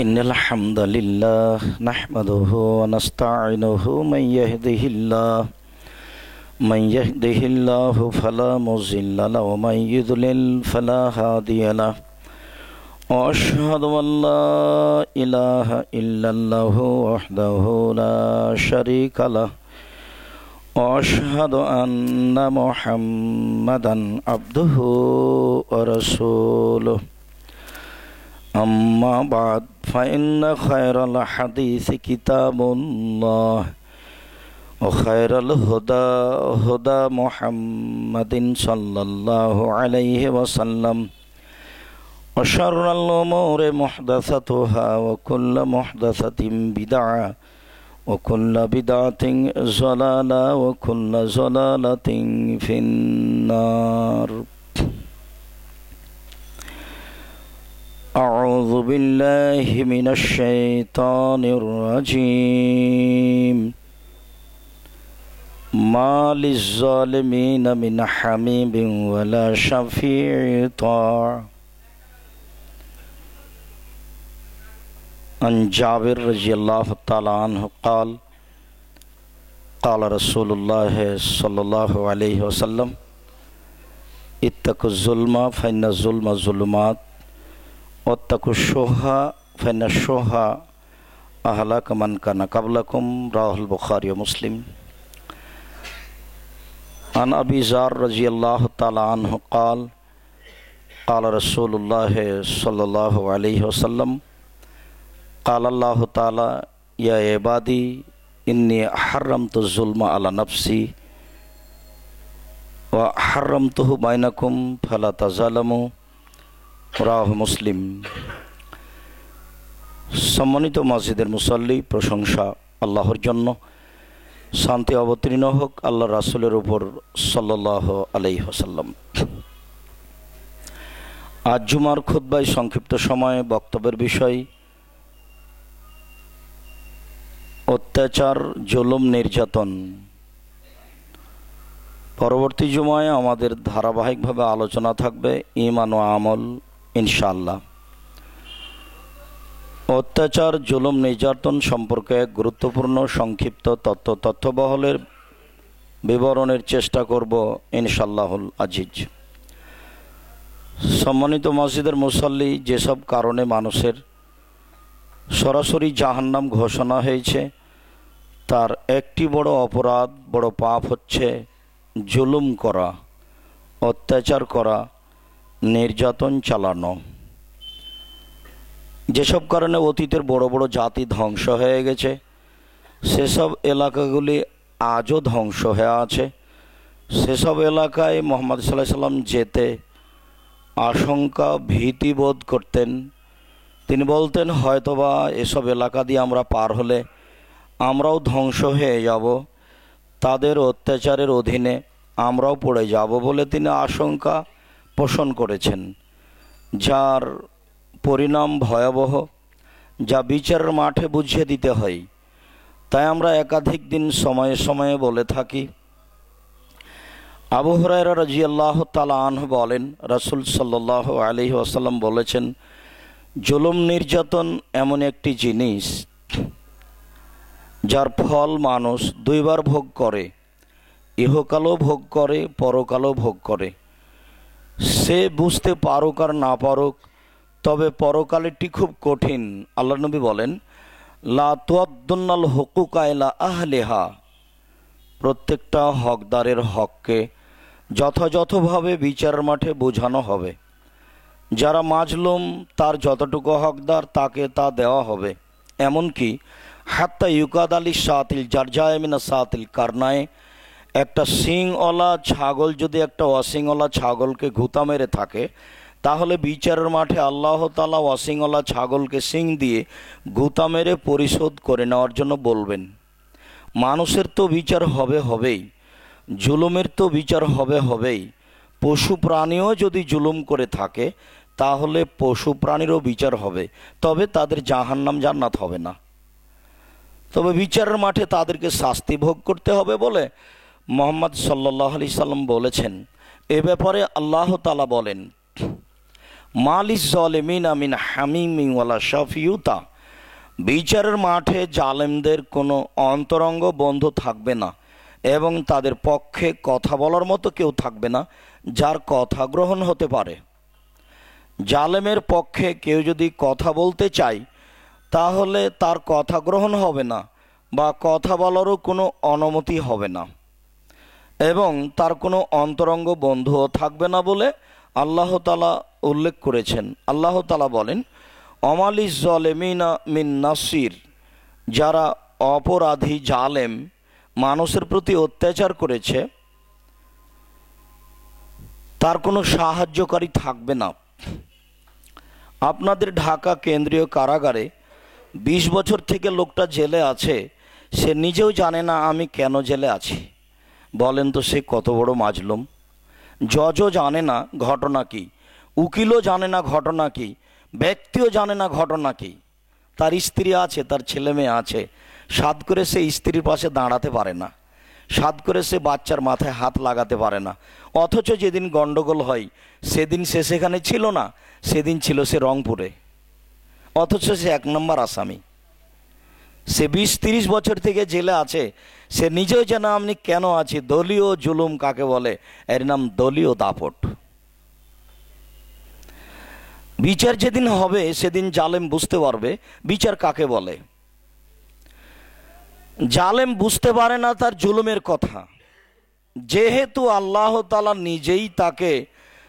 إن الحمد لله نحمده ونستعينه من يهده الله فلا مضل له ومن يضلل فلا هادي له وأشهد أن لا إله إلا الله وحده لا شريك له وأشهد أن محمدا عبده ورسوله أما بعد فإن خير الحديث كتاب الله وخير الهدى هدى محمد صلى الله عليه وسلم وشر الأمور محدثاتها وكل محدثة بدعة وكل بدعة ضلالة وكل ضلالة في النار أعوذ بالله من الشيطان الرجيم ما للظالمين من حميم ولا شفيع يطاع عن جابر رضي الله تعالى عنه قال قال رسول الله صلى الله عليه وسلم اتقوا الظلم فإن الظلم ظلمات واتقوا الشح فإن الشح أهلك من كان قبلكم رواه البخاري ومسلم عن أبي ذر رضي الله تعالى عنه قال قال رسول الله صلى الله عليه وسلم قال الله تعالى يا عبادي إني حرمت الظلم على نفسي وحرمته بينكم فلا تظالموا রাহ মুসলিম। সম্মানিত মসজিদের মুসল্লি, প্রশংসা আল্লাহর জন্য, শান্তি অবতীর্ণ হোক আল্লাহ রাসূলের উপর সাল্লাল্লাহু আলাইহি ওয়াসাল্লাম। আজ জুমার খুতবায় সংক্ষিপ্ত সময়ে বক্তব্যের বিষয় অত্যাচার, জুলুম, নির্যাতন। পরবর্তী জুমায় আমাদের ধারাবাহিকভাবে আলোচনা থাকবে ঈমান ও আমল ইনশাআল্লাহ। অত্যাচার, জুলুম, নির্যাতন সম্পর্কে এক গুরুত্বপূর্ণ সংক্ষিপ্ত তথ্যবহলের বিবরণের চেষ্টা করব ইনশাআল্লাহুল আজিজ। সম্মানিত মসজিদের মুসল্লি, যেসব কারণে মানুষের সরাসরি জাহান্নাম ঘোষণা হয়েছে তার একটি বড় অপরাধ, বড় পাপ হচ্ছে জুলুম করা, অত্যাচার করা, নির্যাতন চালানো। যেসব কারণে অতীতের বড় বড় জাতি ধ্বংস হয়ে গেছে, সেসব এলাকাগুলি আজও ধ্বংস হয়ে আছে। সেসব এলাকায় মুহাম্মদ সাল্লাল্লাহু আলাইহি ওয়াসাল্লাম যেতে আশঙ্কা, ভীতি বোধ করতেন। তিনি বলতেন, হয়তোবা এসব এলাকা দিয়ে আমরা পার হলে আমরাও ধ্বংস হয়ে যাব, তাদের অত্যাচারের অধীনে আমরাও পড়ে যাব বলে তিনি আশঙ্কা পোষণ করেছেন, যার পরিণাম ভয়াবহ, যা বিচারের মাঠে বুঝিয়ে দিতে হয়। তাই আমরা একাধিক দিন সময়ে সময়ে বলে থাকি। আবু হুরায়রা রাদিয়াল্লাহু তাআলা আনহু বলেন, রাসূল সাল্লাল্লাহু আলাইহি ওয়াসাল্লাম বলেছেন, জুলুম, নির্যাতন এমন একটি জিনিস যার ফল মানুষ দুইবার ভোগ করে, ইহকালও ভোগ করে, পরকালও ভোগ করে। সে বুঝতে পারুক আর না পারুক, তবে পরকালেরটি খুব কঠিন। আল্লাহ নবী বলেন, লা তুআদ্দুন্নাল হুকুকা ইলা আহলিহা, প্রত্যেকটা হকদারের হককে যথাযথভাবে বিচারের মাঠে বোঝানো হবে। যারা মাজলুম, তার যতটুকু হকদার তাকে তা দেওয়া হবে। এমনকি হাত্তা ইউকাদ আলী সাতিল জারজায় মিনা সাতিল কারনায়, একটা শিংওয়ালা ছাগল যদি একটা অশিংওয়ালা ছাগলকে ঘুতা মেরে থাকে, তাহলে বিচারের মাঠে আল্লাহ তাআলা অশিংওয়ালা ছাগলকে শিং দিয়ে ঘুতা মেরে পরিশোধ করে নেওয়ার জন্য বলবেন। মানুষের তো বিচার হবেই, জুলুমের তো বিচার হবেই। পশু প্রাণীও যদি জুলুম করে থাকে তাহলে পশু প্রাণীরও বিচার হবে, তবে তাদের জাহান্নাম জান্নাত হবে না। তবে বিচারের মাঠে তাদেরকে শাস্তি ভোগ করতে হবে বলে মুহাম্মদ সাল্লাল্লাহু আলাইহি সাল্লাম বলেছেন। এ ব্যাপারে আল্লাহ তাআলা বলেন, মালিস জালিমিনা মিন হামিমিন ওয়ালা শাফিউতা, বিচারের মাঠে জালেমদের কোনো অন্তরঙ্গ বন্ধু থাকবে না এবং তাদের পক্ষে কথা বলার মতো কেউ থাকবে না যার কথা গ্রহণ হতে পারে। জালেমের পক্ষে কেউ যদি কথা বলতে চায় তাহলে তার কথা গ্রহণ হবে না বা কথা বলারও কোনো অনুমতি হবে না এবং তার কোনো অন্তরঙ্গ বন্ধুও থাকবে না বলে আল্লাহ তাআলা উল্লেখ করেছেন। আল্লাহ তাআলা বলেন, অমালিস জালেমিনা মিন নাসির, যারা অপরাধী জালেম মানুষের প্রতি অত্যাচার করেছে তার কোনো সাহায্যকারী থাকবে না। আপনাদের ঢাকা কেন্দ্রীয় কারাগারে ২০ বছর থেকে লোকটা জেলে আছে, সে নিজেও জানে না আমি কেন জেলে আছি। বলেন তো সে কত বড় মাজলুম। জজও জানে না ঘটনা কি, উকিলও জানে না ঘটনা কি, ব্যক্তিও জানে না ঘটনা কি। তার স্ত্রী আছে, তার ছেলে মেয়ে আছে, সাধ করে সে স্ত্রীর পাশে দাঁড়াতে পারে না, সাধ করে সে বাচ্চার মাথায় হাত লাগাতে পারে না। অথচ যেদিন গন্ডগোল হয় সেদিন সে সেখানে ছিল না, সেদিন ছিল সে রংপুরে। অথচ সে ১ নম্বর আসামি। সে ২০-৩০ বছর থেকে জেলে আছে, সে নিজেও জানে আমি কেন আছি। দলীয় জুলুম কাকে বলে? এর নাম দলীয় দাপট। বিচার যেদিন হবে সেদিন জালেম বুঝতে পারবে বিচার কাকে বলে। জালেম বুঝতে পারে না তার জুলুমের কথা, যেহেতু আল্লাহ তাআলা নিজেই তাকে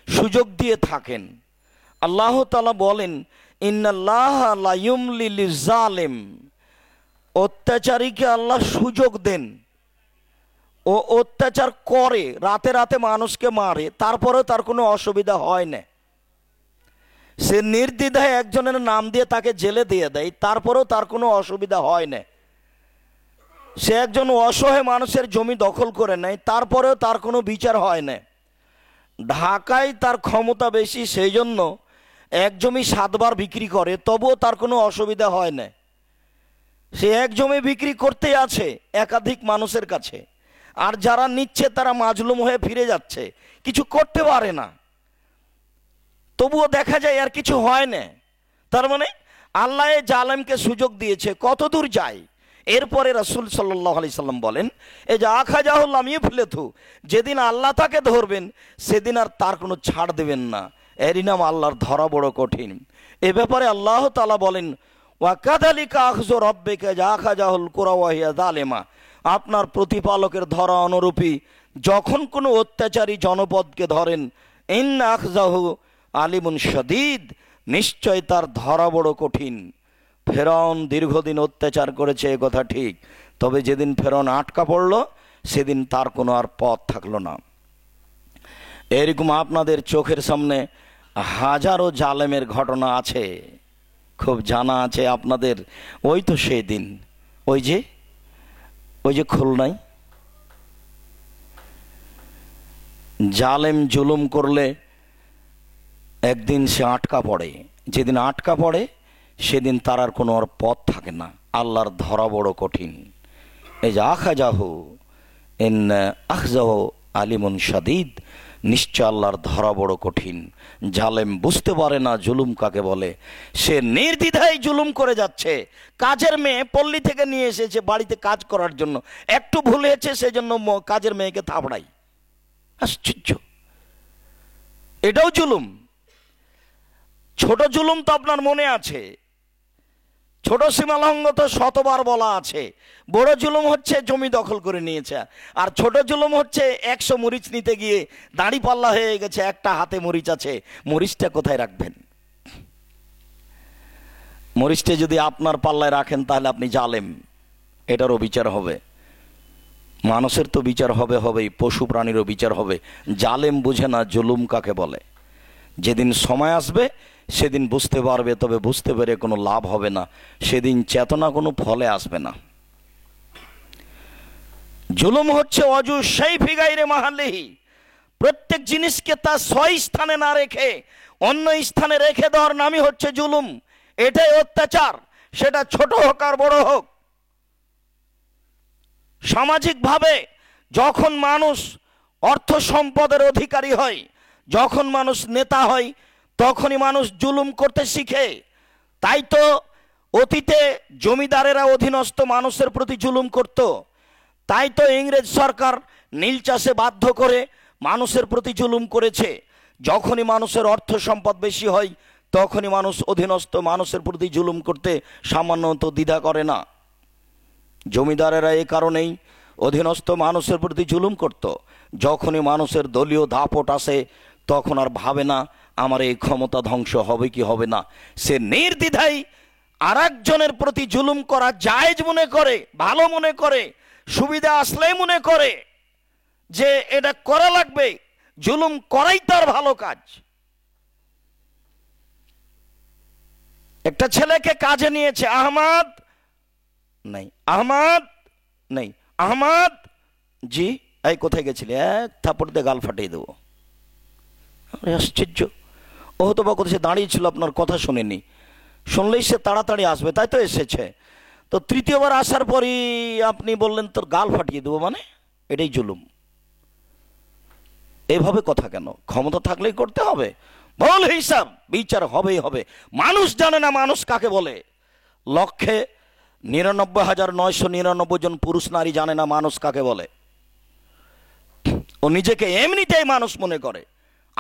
সুযোগ দিয়ে থাকেন। আল্লাহ তাআলা বলেন, ইন্নাল্লাহা লা ইউমলি লিয-যালিম, অত্যাচারীকে আল্লাহ সুযোগ দেন। ও অত্যাচার করে, রাতে রাতে মানুষকে মারে, তারপরেও তার কোনো অসুবিধা হয় না। সে নির্দ্বিধায় একজনের নাম দিয়ে তাকে জেলে দিয়ে দেয়, তারপরেও তার কোনো অসুবিধা হয় না। সে একজন অসহায় মানুষের জমি দখল করে নেয়, তারপরেও তার কোনো বিচার হয় না। ঢাকায় তার ক্ষমতা বেশি, সেই জন্য এক জমি 7 বার বিক্রি করে, তবুও তার কোনো অসুবিধা হয় না। সে এক জমি বিক্রি করতেই আছে একাধিক মানুষের কাছে, আর যারা নিচ্ছে তারা মাজলুম হয়ে ফিরে যাচ্ছে, কিছু করতে পারে না, তবুও দেখা যায় আর কিছু হয় না। তার মানে আল্লাহ জালেমকে সুযোগ দিয়েছে, কত দূর যায়। এরপরে রাসূল সাল্লাল্লাহু আলাইহি সাল্লাম বলেন, এই যে আখাজাহুল লাম ইফলিতু, যেদিন আল্লাহ তাকে ধরবেন সেদিন আর তার কোনো ছাড় দেবেন না। এরই নাম আল্লাহর ধরা বড় কঠিন। এ ব্যাপারে আল্লাহ তাআলা বলেন, ওয়া কাযালিকা আখযু রাব্বিকা ইযা আখাজাহুল কুরা ওয়া হিয়া যালিমা, আপনার প্রতিপালকের ধরা অনুরূপী যখন কোনো অত্যাচারী জনপদকে ধরেন, ইন্না আখযাহু আলিমুন শাদীদ, নিশ্চয় তার ধরা বড় কঠিন। ফেরাউন দীর্ঘদিন অত্যাচার করেছে, এ কথা ঠিক, তবে যেদিন ফেরাউন আটকা পড়ল সেদিন তার কোনো আর পথ থাকলো না। এরকম আপনাদের চোখের সামনে হাজারো জালেমের ঘটনা আছে, খুব জানা আছে আপনাদের। ওই তো সেই দিন ওই যে খুলনায় জালেম জুলুম করলে একদিন সে আটকা পড়ে, যেদিন আটকা পড়ে সেদিন তার আর কোনো আর পথ থাকে না। আল্লাহর ধরা বড় কঠিন। এই যে আখাজাহু ইন্না আখযাহু আলিমুন শাদীদ, নিশ্চয় আল্লাহর ধরা বড় কঠিন। জালেম বুঝতে পারে না জুলুম কাকে বলে, সে নির্দ্বিধায় জুলুম করে যাচ্ছে। কাজের মেয়ে পল্লী থেকে নিয়ে এসেছে বাড়িতে কাজ করার জন্য, একটু ভুল হয়েছে সেজন্য কাজের মেয়েকে থাপড়াই। আশ্চর্য, এটাও জুলুম। ছোট জুলুম তো আপনার মনে আছে, ছোট সীমালঙ্ঘ তো শতবার বলা আছে। বড় জুলুম হচ্ছে জমি দখল করে নিয়েছে, আর ছোট জুলুম হচ্ছে 100 মরিচ নিতে গিয়ে দাড়ি পাল্লা হয়ে গেছে, একটা হাতে মরিচ আছে, মরিচটা কোথায় রাখবেন? মরিচটা যদি আপনার পাল্লায় রাখেন তাহলে আপনি জালেম, এটারও বিচার হবে। মানুষের তো বিচার হবেই, পশু প্রাণীরও বিচার হবে। জালেম বুঝে না জুলুম কাকে বলে। যেদিন সময় আসবে সেদিন বুঝতে পারবে, তবে বুঝতে পেরে কোনো লাভ হবে না, সেদিন চেতনা কোনো ফলে আসবে না। জুলুম হচ্ছে অজু সেই ফিগাইরে মাহালিহি, প্রত্যেক জিনিসকে তার সই স্থানে না রেখে অন্য স্থানে রেখে দেওয়ার নামই হচ্ছে জুলুম। এটাই অত্যাচার, সেটা ছোট হোক আর বড় হোক। সামাজিকভাবে যখন মানুষ অর্থ সম্পদের অধিকারী হয়, যখন মানুষ নেতা হয়, তখনই মানুষ জুলুম করতে শিখে। তাই তো অতীতে জমিদারেরা অধীনস্থ মানুষের প্রতি জুলুম করত। তাই তো ইংরেজ সরকার নীল চাষে বাধ্য করে মানুষের প্রতি জুলুম করেছে। যখনই মানুষের অর্থ সম্পদ বেশি হয় তখনই মানুষ অধীনস্থ মানুষের প্রতি জুলুম করতে সামান্যত দ্বিধা করে না। জমিদারেরা এই কারণেই অধীনস্থ মানুষের প্রতি জুলুম করত। যখনই মানুষের দলীয় দাপট আসে তখন আর ভাবে না আমার এই ক্ষমতা ধ্বংস হবে কি হবে না, সে নির্দ্বিধায় আর একজনের প্রতি জুলুম করা জায়েজ মনে করে, ভালো মনে করে, সুবিধা আসলেই মনে করে যে এটা করা লাগবে, জুলুম করাই তার ভালো কাজ। একটা ছেলেকে কাজে নিয়েছে, আহমদ নেই, আহমদ নেই, আহমদ জি, এই কোথায় গেছিলে, এক থাপড় দিয়ে গাল ফাটিয়ে দেবো। আশ্চর্য, ও হয়তো বা কোথায় দাঁড়িয়ে ছিল, আপনার কথা শুনেনি, শুনলেই সে তাড়াতাড়ি আসবে, তাই তো এসেছে। তো তৃতীয়বার আসার পরই আপনি বললেন তোর গাল ফাটিয়ে দেবো, মানে এটাই জুলুম। এভাবে কথা কেন? ক্ষমতা থাকলেই করতে হবে, বল হিসাব বিচার হবেই হবে। মানুষ জানে না মানুষ কাকে বলে। 1,99,999 জন পুরুষ নারী জানে না মানুষ কাকে বলে। ও নিজেকে এমনিতেই মানুষ মনে করে,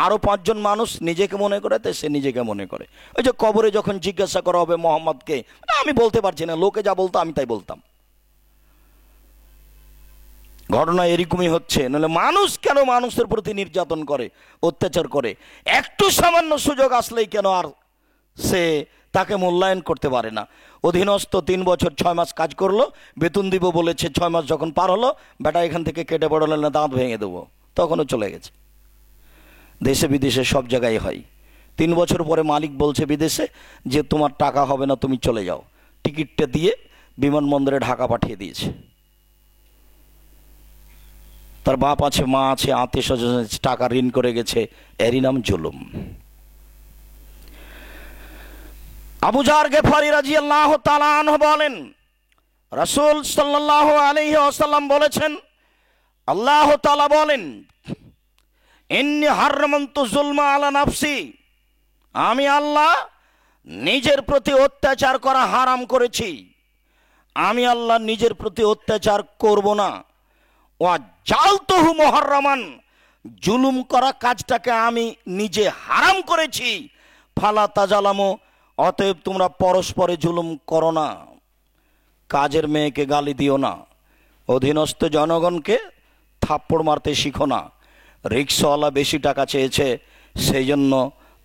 আরো 5 জন মানুষ নিজেকে মনে করে, তাই সে নিজেকে মনে করে। ওই যে কবরে যখন জিজ্ঞাসা করা হবে মোহাম্মদকে, আমি বলতে পারছি না, লোকে যা বলতো আমি তাই বলতাম। ঘটনা এরকমই হচ্ছে। নাহলে মানুষ কেন মানুষের প্রতি নির্যাতন করে, অত্যাচার করে? একটু সামান্য সুযোগ আসলেই কেন আর সে তাকে মূল্যায়ন করতে পারে না? অধীনস্থ 3 বছর 6 মাস কাজ করলো, বেতন দিব বলেছে, 6 মাস যখন পার হলো, বেটা এখান থেকে কেটে পড়লেন না, দাঁত ভেঙে দেবো, তখনও চলে গেছে। দেশে বিদেশে সব জায়গায় হয়। 3 বছর পরে মালিক বলছে বিদেশে যে তোমার টাকা হবে না, তুমি চলে যাও। টিকিটটা দিয়ে বিমানবন্দরে ঢাকা পাঠিয়ে দিয়েছে। তার বাপ আছে, মা আছে, আত্মীয় স্বজন টাকা ঋণ করে গেছে, এরই নাম জুলুম। আবু জার গেফারি রাদিয়াল্লাহু তাআলা আনহু বলেন, রাসূল সাল্লাল্লাহু আলাইহি ওয়াসাল্লাম বলেছেন, আল্লাহ তাআলা বলেন, ইন্নী হাররামতু যুলমা আলা নাফসি, আমি আল্লাহ নিজের প্রতি অত্যাচার করা হারাম করেছি। আমি আল্লাহ নিজের প্রতি অত্যাচার করব না। ওয়া জালতুহু মুহাররামান, জুলুম করা কাজটাকে আমি নিজে হারাম করেছি। ফালা তাজালামু, অতএব তোমরা পরস্পরে জুলুম করো না। কাজের মেয়েকে গালি দিও না, অধীনস্থ জনগণকে থাপ্পড় মারতে শিখো না। রিক্সাওয়ালা বেশি টাকা চেয়েছে, সেই জন্য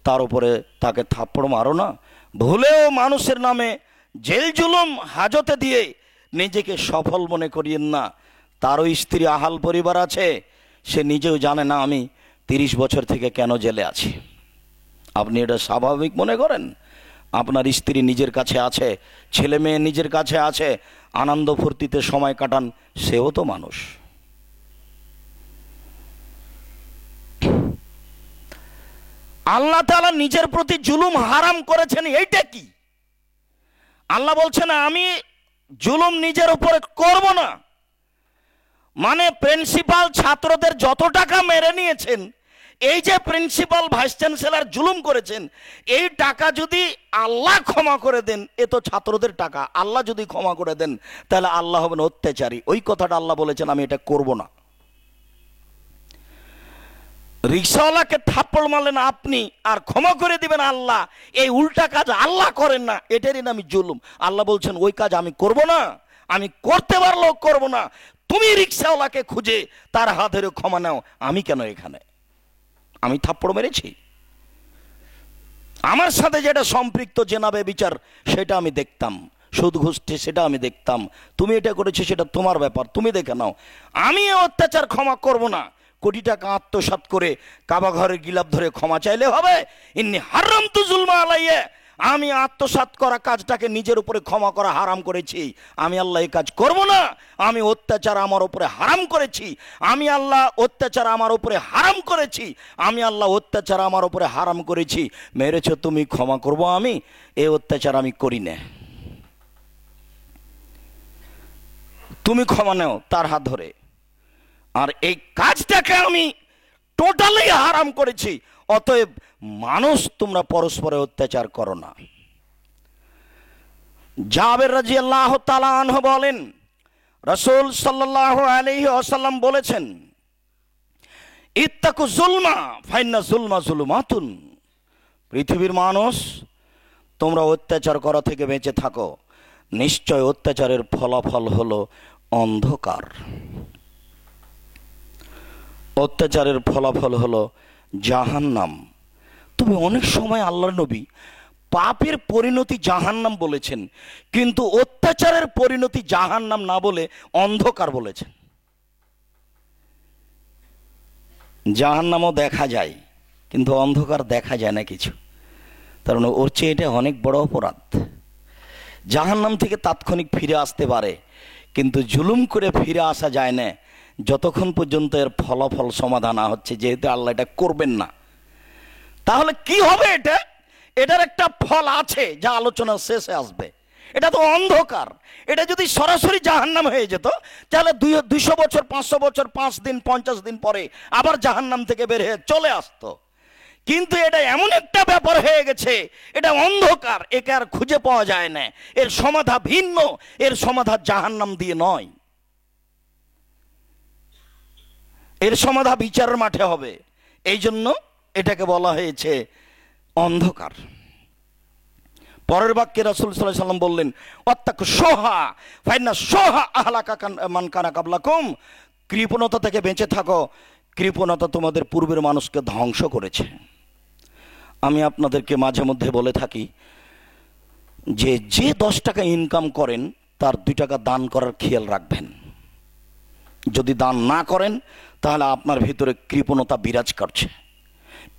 তার উপরে তাকে থাপ্পড় মারো না। ভুলেও মানুষের নামে জেল জুলুম হাজতে দিয়ে নিজেকে সফল মনে করিয়েন না। তারও স্ত্রী, আহাল পরিবার আছে, সে নিজেও জানে না আমি 30 বছর থেকে কেন জেলে আছি। আপনি এটা স্বাভাবিক মনে করেন? আপনার স্ত্রী নিজের কাছে আছে, ছেলে মেয়ে নিজের কাছে আছে, আনন্দ ফুর্তিতে সময় কাটান, সেও তো মানুষ। আল্লাহ তাআলা নিজের প্রতি জুলুম হারাম করেছেন, এইটা কি? আল্লাহ বলছেন আমি জুলুম নিজের উপরে করব না। মানে প্রিন্সিপাল ছাত্রদের যত টাকা মেরে নিয়েছেন, এই যে প্রিন্সিপাল ভাইস চ্যান্সেলর জুলুম করেছেন, এই টাকা যদি আল্লাহ ক্ষমা করে দেন, এ তো ছাত্রদের টাকা, আল্লাহ যদি ক্ষমা করে দেন তাহলে আল্লাহ হবেন অত্যাচারী। ওই কথাটা আল্লাহ বলেছেন আমি এটা করব না। রিক্সাওয়ালাকে থাপ্পড় মারলেন আপনি, আর ক্ষমা করে দিবেন আল্লাহ, এই উল্টা কাজ আল্লাহ করেন না, এটারই নামই জুলুম। আল্লাহ বলছেন ওই কাজ আমি করব না, আমি করতে পারলেও করব না। তুমি রিক্সাওয়ালাকে খুঁজে তার হাত ধরে ক্ষমা নাও, আমি কেন এখানে? আমি থাপ্পড় মেরেছি? আমার সাথে যেটা সম্পৃক্ত জেনাবে বিচার, সেটা আমি দেখতাম, সুদ ঘুষছে সেটা আমি দেখতাম, তুমি এটা করেছো সেটা তোমার ব্যাপার, তুমি দেখে নাও। আমি অত্যাচার ক্ষমা করব না। কোটি টাকা আত্মসাৎ করে কাবা ঘরের গিলাপ ধরে ক্ষমা চাইলে হবে? ইন্নী হারামতু যুলমা আলাইয়া, আমি আত্মসাৎ করা কাজটাকে নিজের উপরে ক্ষমা করা হারাম করেছি। আমি আল্লাহ এই কাজ করব না। আমি অত্যাচার আমার উপরে হারাম করেছি, আমি আল্লাহ অত্যাচার আমার উপরে হারাম করেছি, আমি আল্লাহ অত্যাচার আমার উপরে হারাম করেছি। মেরেছ তুমি, ক্ষমা করব আমি, এই অত্যাচার আমি করি না। তুমি ক্ষমা নাও তার হাত ধরে। আর এই কাজটাকে আমি টোটালি হারাম করেছি, অতএব মানুষ তোমরা পরস্পরে অত্যাচার করো না। জাবের রাদিয়াল্লাহু তাআলা আনহু বলেন, রাসূল সাল্লাল্লাহু আলাইহি ওয়াসাল্লাম বলেছেন, ইত্তাকু যুলমা ফাইন্না যুলমা যুলুমাতুন। পৃথিবীর মানুষ, তোমরা অত্যাচার করা থেকে বেঁচে থাকো, নিশ্চয় অত্যাচারের ফলাফল হলো অন্ধকার। অত্যাচারের ফলাফল হলো জাহান্নাম। তবে অনেক সময় আল্লাহর নবী পাপের পরিণতি জাহান্নাম বলেছেন, কিন্তু অত্যাচারের পরিণতি জাহান্নাম না বলে অন্ধকার বলেছেন। জাহান্নামও দেখা যায়, কিন্তু অন্ধকার দেখা যায় না কিছু। তার মানে ওর চেয়ে এটা অনেক বড় অপরাধ। জাহান্নাম থেকে তাৎক্ষণিক ফিরে আসতে পারে, কিন্তু জুলুম করে ফিরে আসা যায় না যতক্ষণ পর্যন্ত এর ফলাফল সমাধান না হচ্ছে। যেহেতু আল্লাহ এটা করবেন না, তাহলে কি হবে? এটার একটা ফল আছে যা আলোচনা শেষে আসবে। এটা তো অন্ধকার। এটা যদি সরাসরি জাহান্নাম হয়ে যেত, তাহলে 200 বছর, 500 বছর, 5 দিন, 50 দিন পরে আবার জাহান্নাম থেকে বের হয়ে চলে আসতো। কিন্তু এটা এমন একটা ব্যাপার হয়ে গেছে, এটা অন্ধকার, একে আর খুঁজে পাওয়া যায় না। এর সমাধান ভিন্ন, এর সমাধান জাহান্নাম দিয়ে নয়, এর সমাধান বিচারের মাঠে হবে। এই জন্য এটাকে বলা হয়েছে অন্ধকার। পরের বাক্যে রাসূল সাল্লাল্লাহু আলাইহি ওয়াসাল্লাম বললেন, ওয়াত্তাকু শুহা ফাইন্না শুহা আহলাকা মান কানা ক্বাবলাকুম। কৃপণতা থেকে বেঁচে থাকো, কৃপণতা তোমাদের পূর্বের মানুষকে ধ্বংস করেছে। আমি আপনাদেরকে মাঝে মধ্যে বলে থাকি যে 10 টাকা ইনকাম করেন তার 2 টাকা দান করার খেয়াল রাখবেন। যদি দান না করেন তাহলে আপনার ভিতরে কৃপণতা বিরাজ করছে।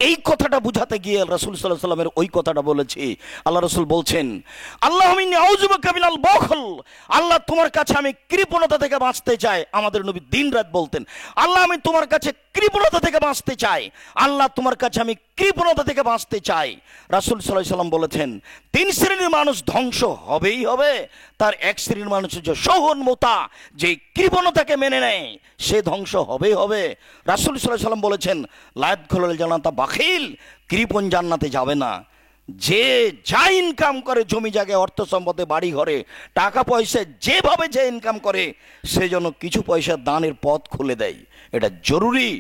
এই কথাটা বুঝাতে গিয়ে রাসূল সাল্লাল্লাহু আলাইহি ওয়াসাল্লামের ওই কথাটা বলেছি। আল্লাহ রাসূল বলছেন, আল্লাহুম্মা ইন্নী আউযুবিকা মিনাল বুখল। আল্লাহ, তোমার কাছে আমি কৃপণতা থেকে বাঁচতে চাই। আমাদের নবী দিনরাত বলতেন, আল্লাহ আমি তোমার কাছে কৃপণতা থেকে বাঁচতে চাই, আল্লাহ তোমার কাছে আমি কৃপণতা থেকে বাঁচতে চাই। রাসূল সাল্লাল্লাহু আলাইহি ওয়াসাল্লাম বলেছেন, 3 শ্রেণীর মানুষ ধ্বংস হবেই হবে। তার এক শ্রেণীর মানুষ হচ্ছে সহনমতা, যে কৃপণতাকে মেনে নেয়, সে ধ্বংস হবেই হবে। রাসূল সাল্লাল্লাহু আলাইহি ওয়াসাল্লাম বলেছেন, লা ইয়াদখুলুল জান্নাতা বাখিল। কৃপণ জান্নাতে যাবে না। যে যা ইনকাম করে, জমি জায়গায়, অর্থ সম্পদে, বাড়ি ঘরে, টাকা পয়সা, যেভাবে যে ইনকাম করে, সে যেন কিছু পয়সা দানের পথ খুলে দেয়। এটা জরুরি,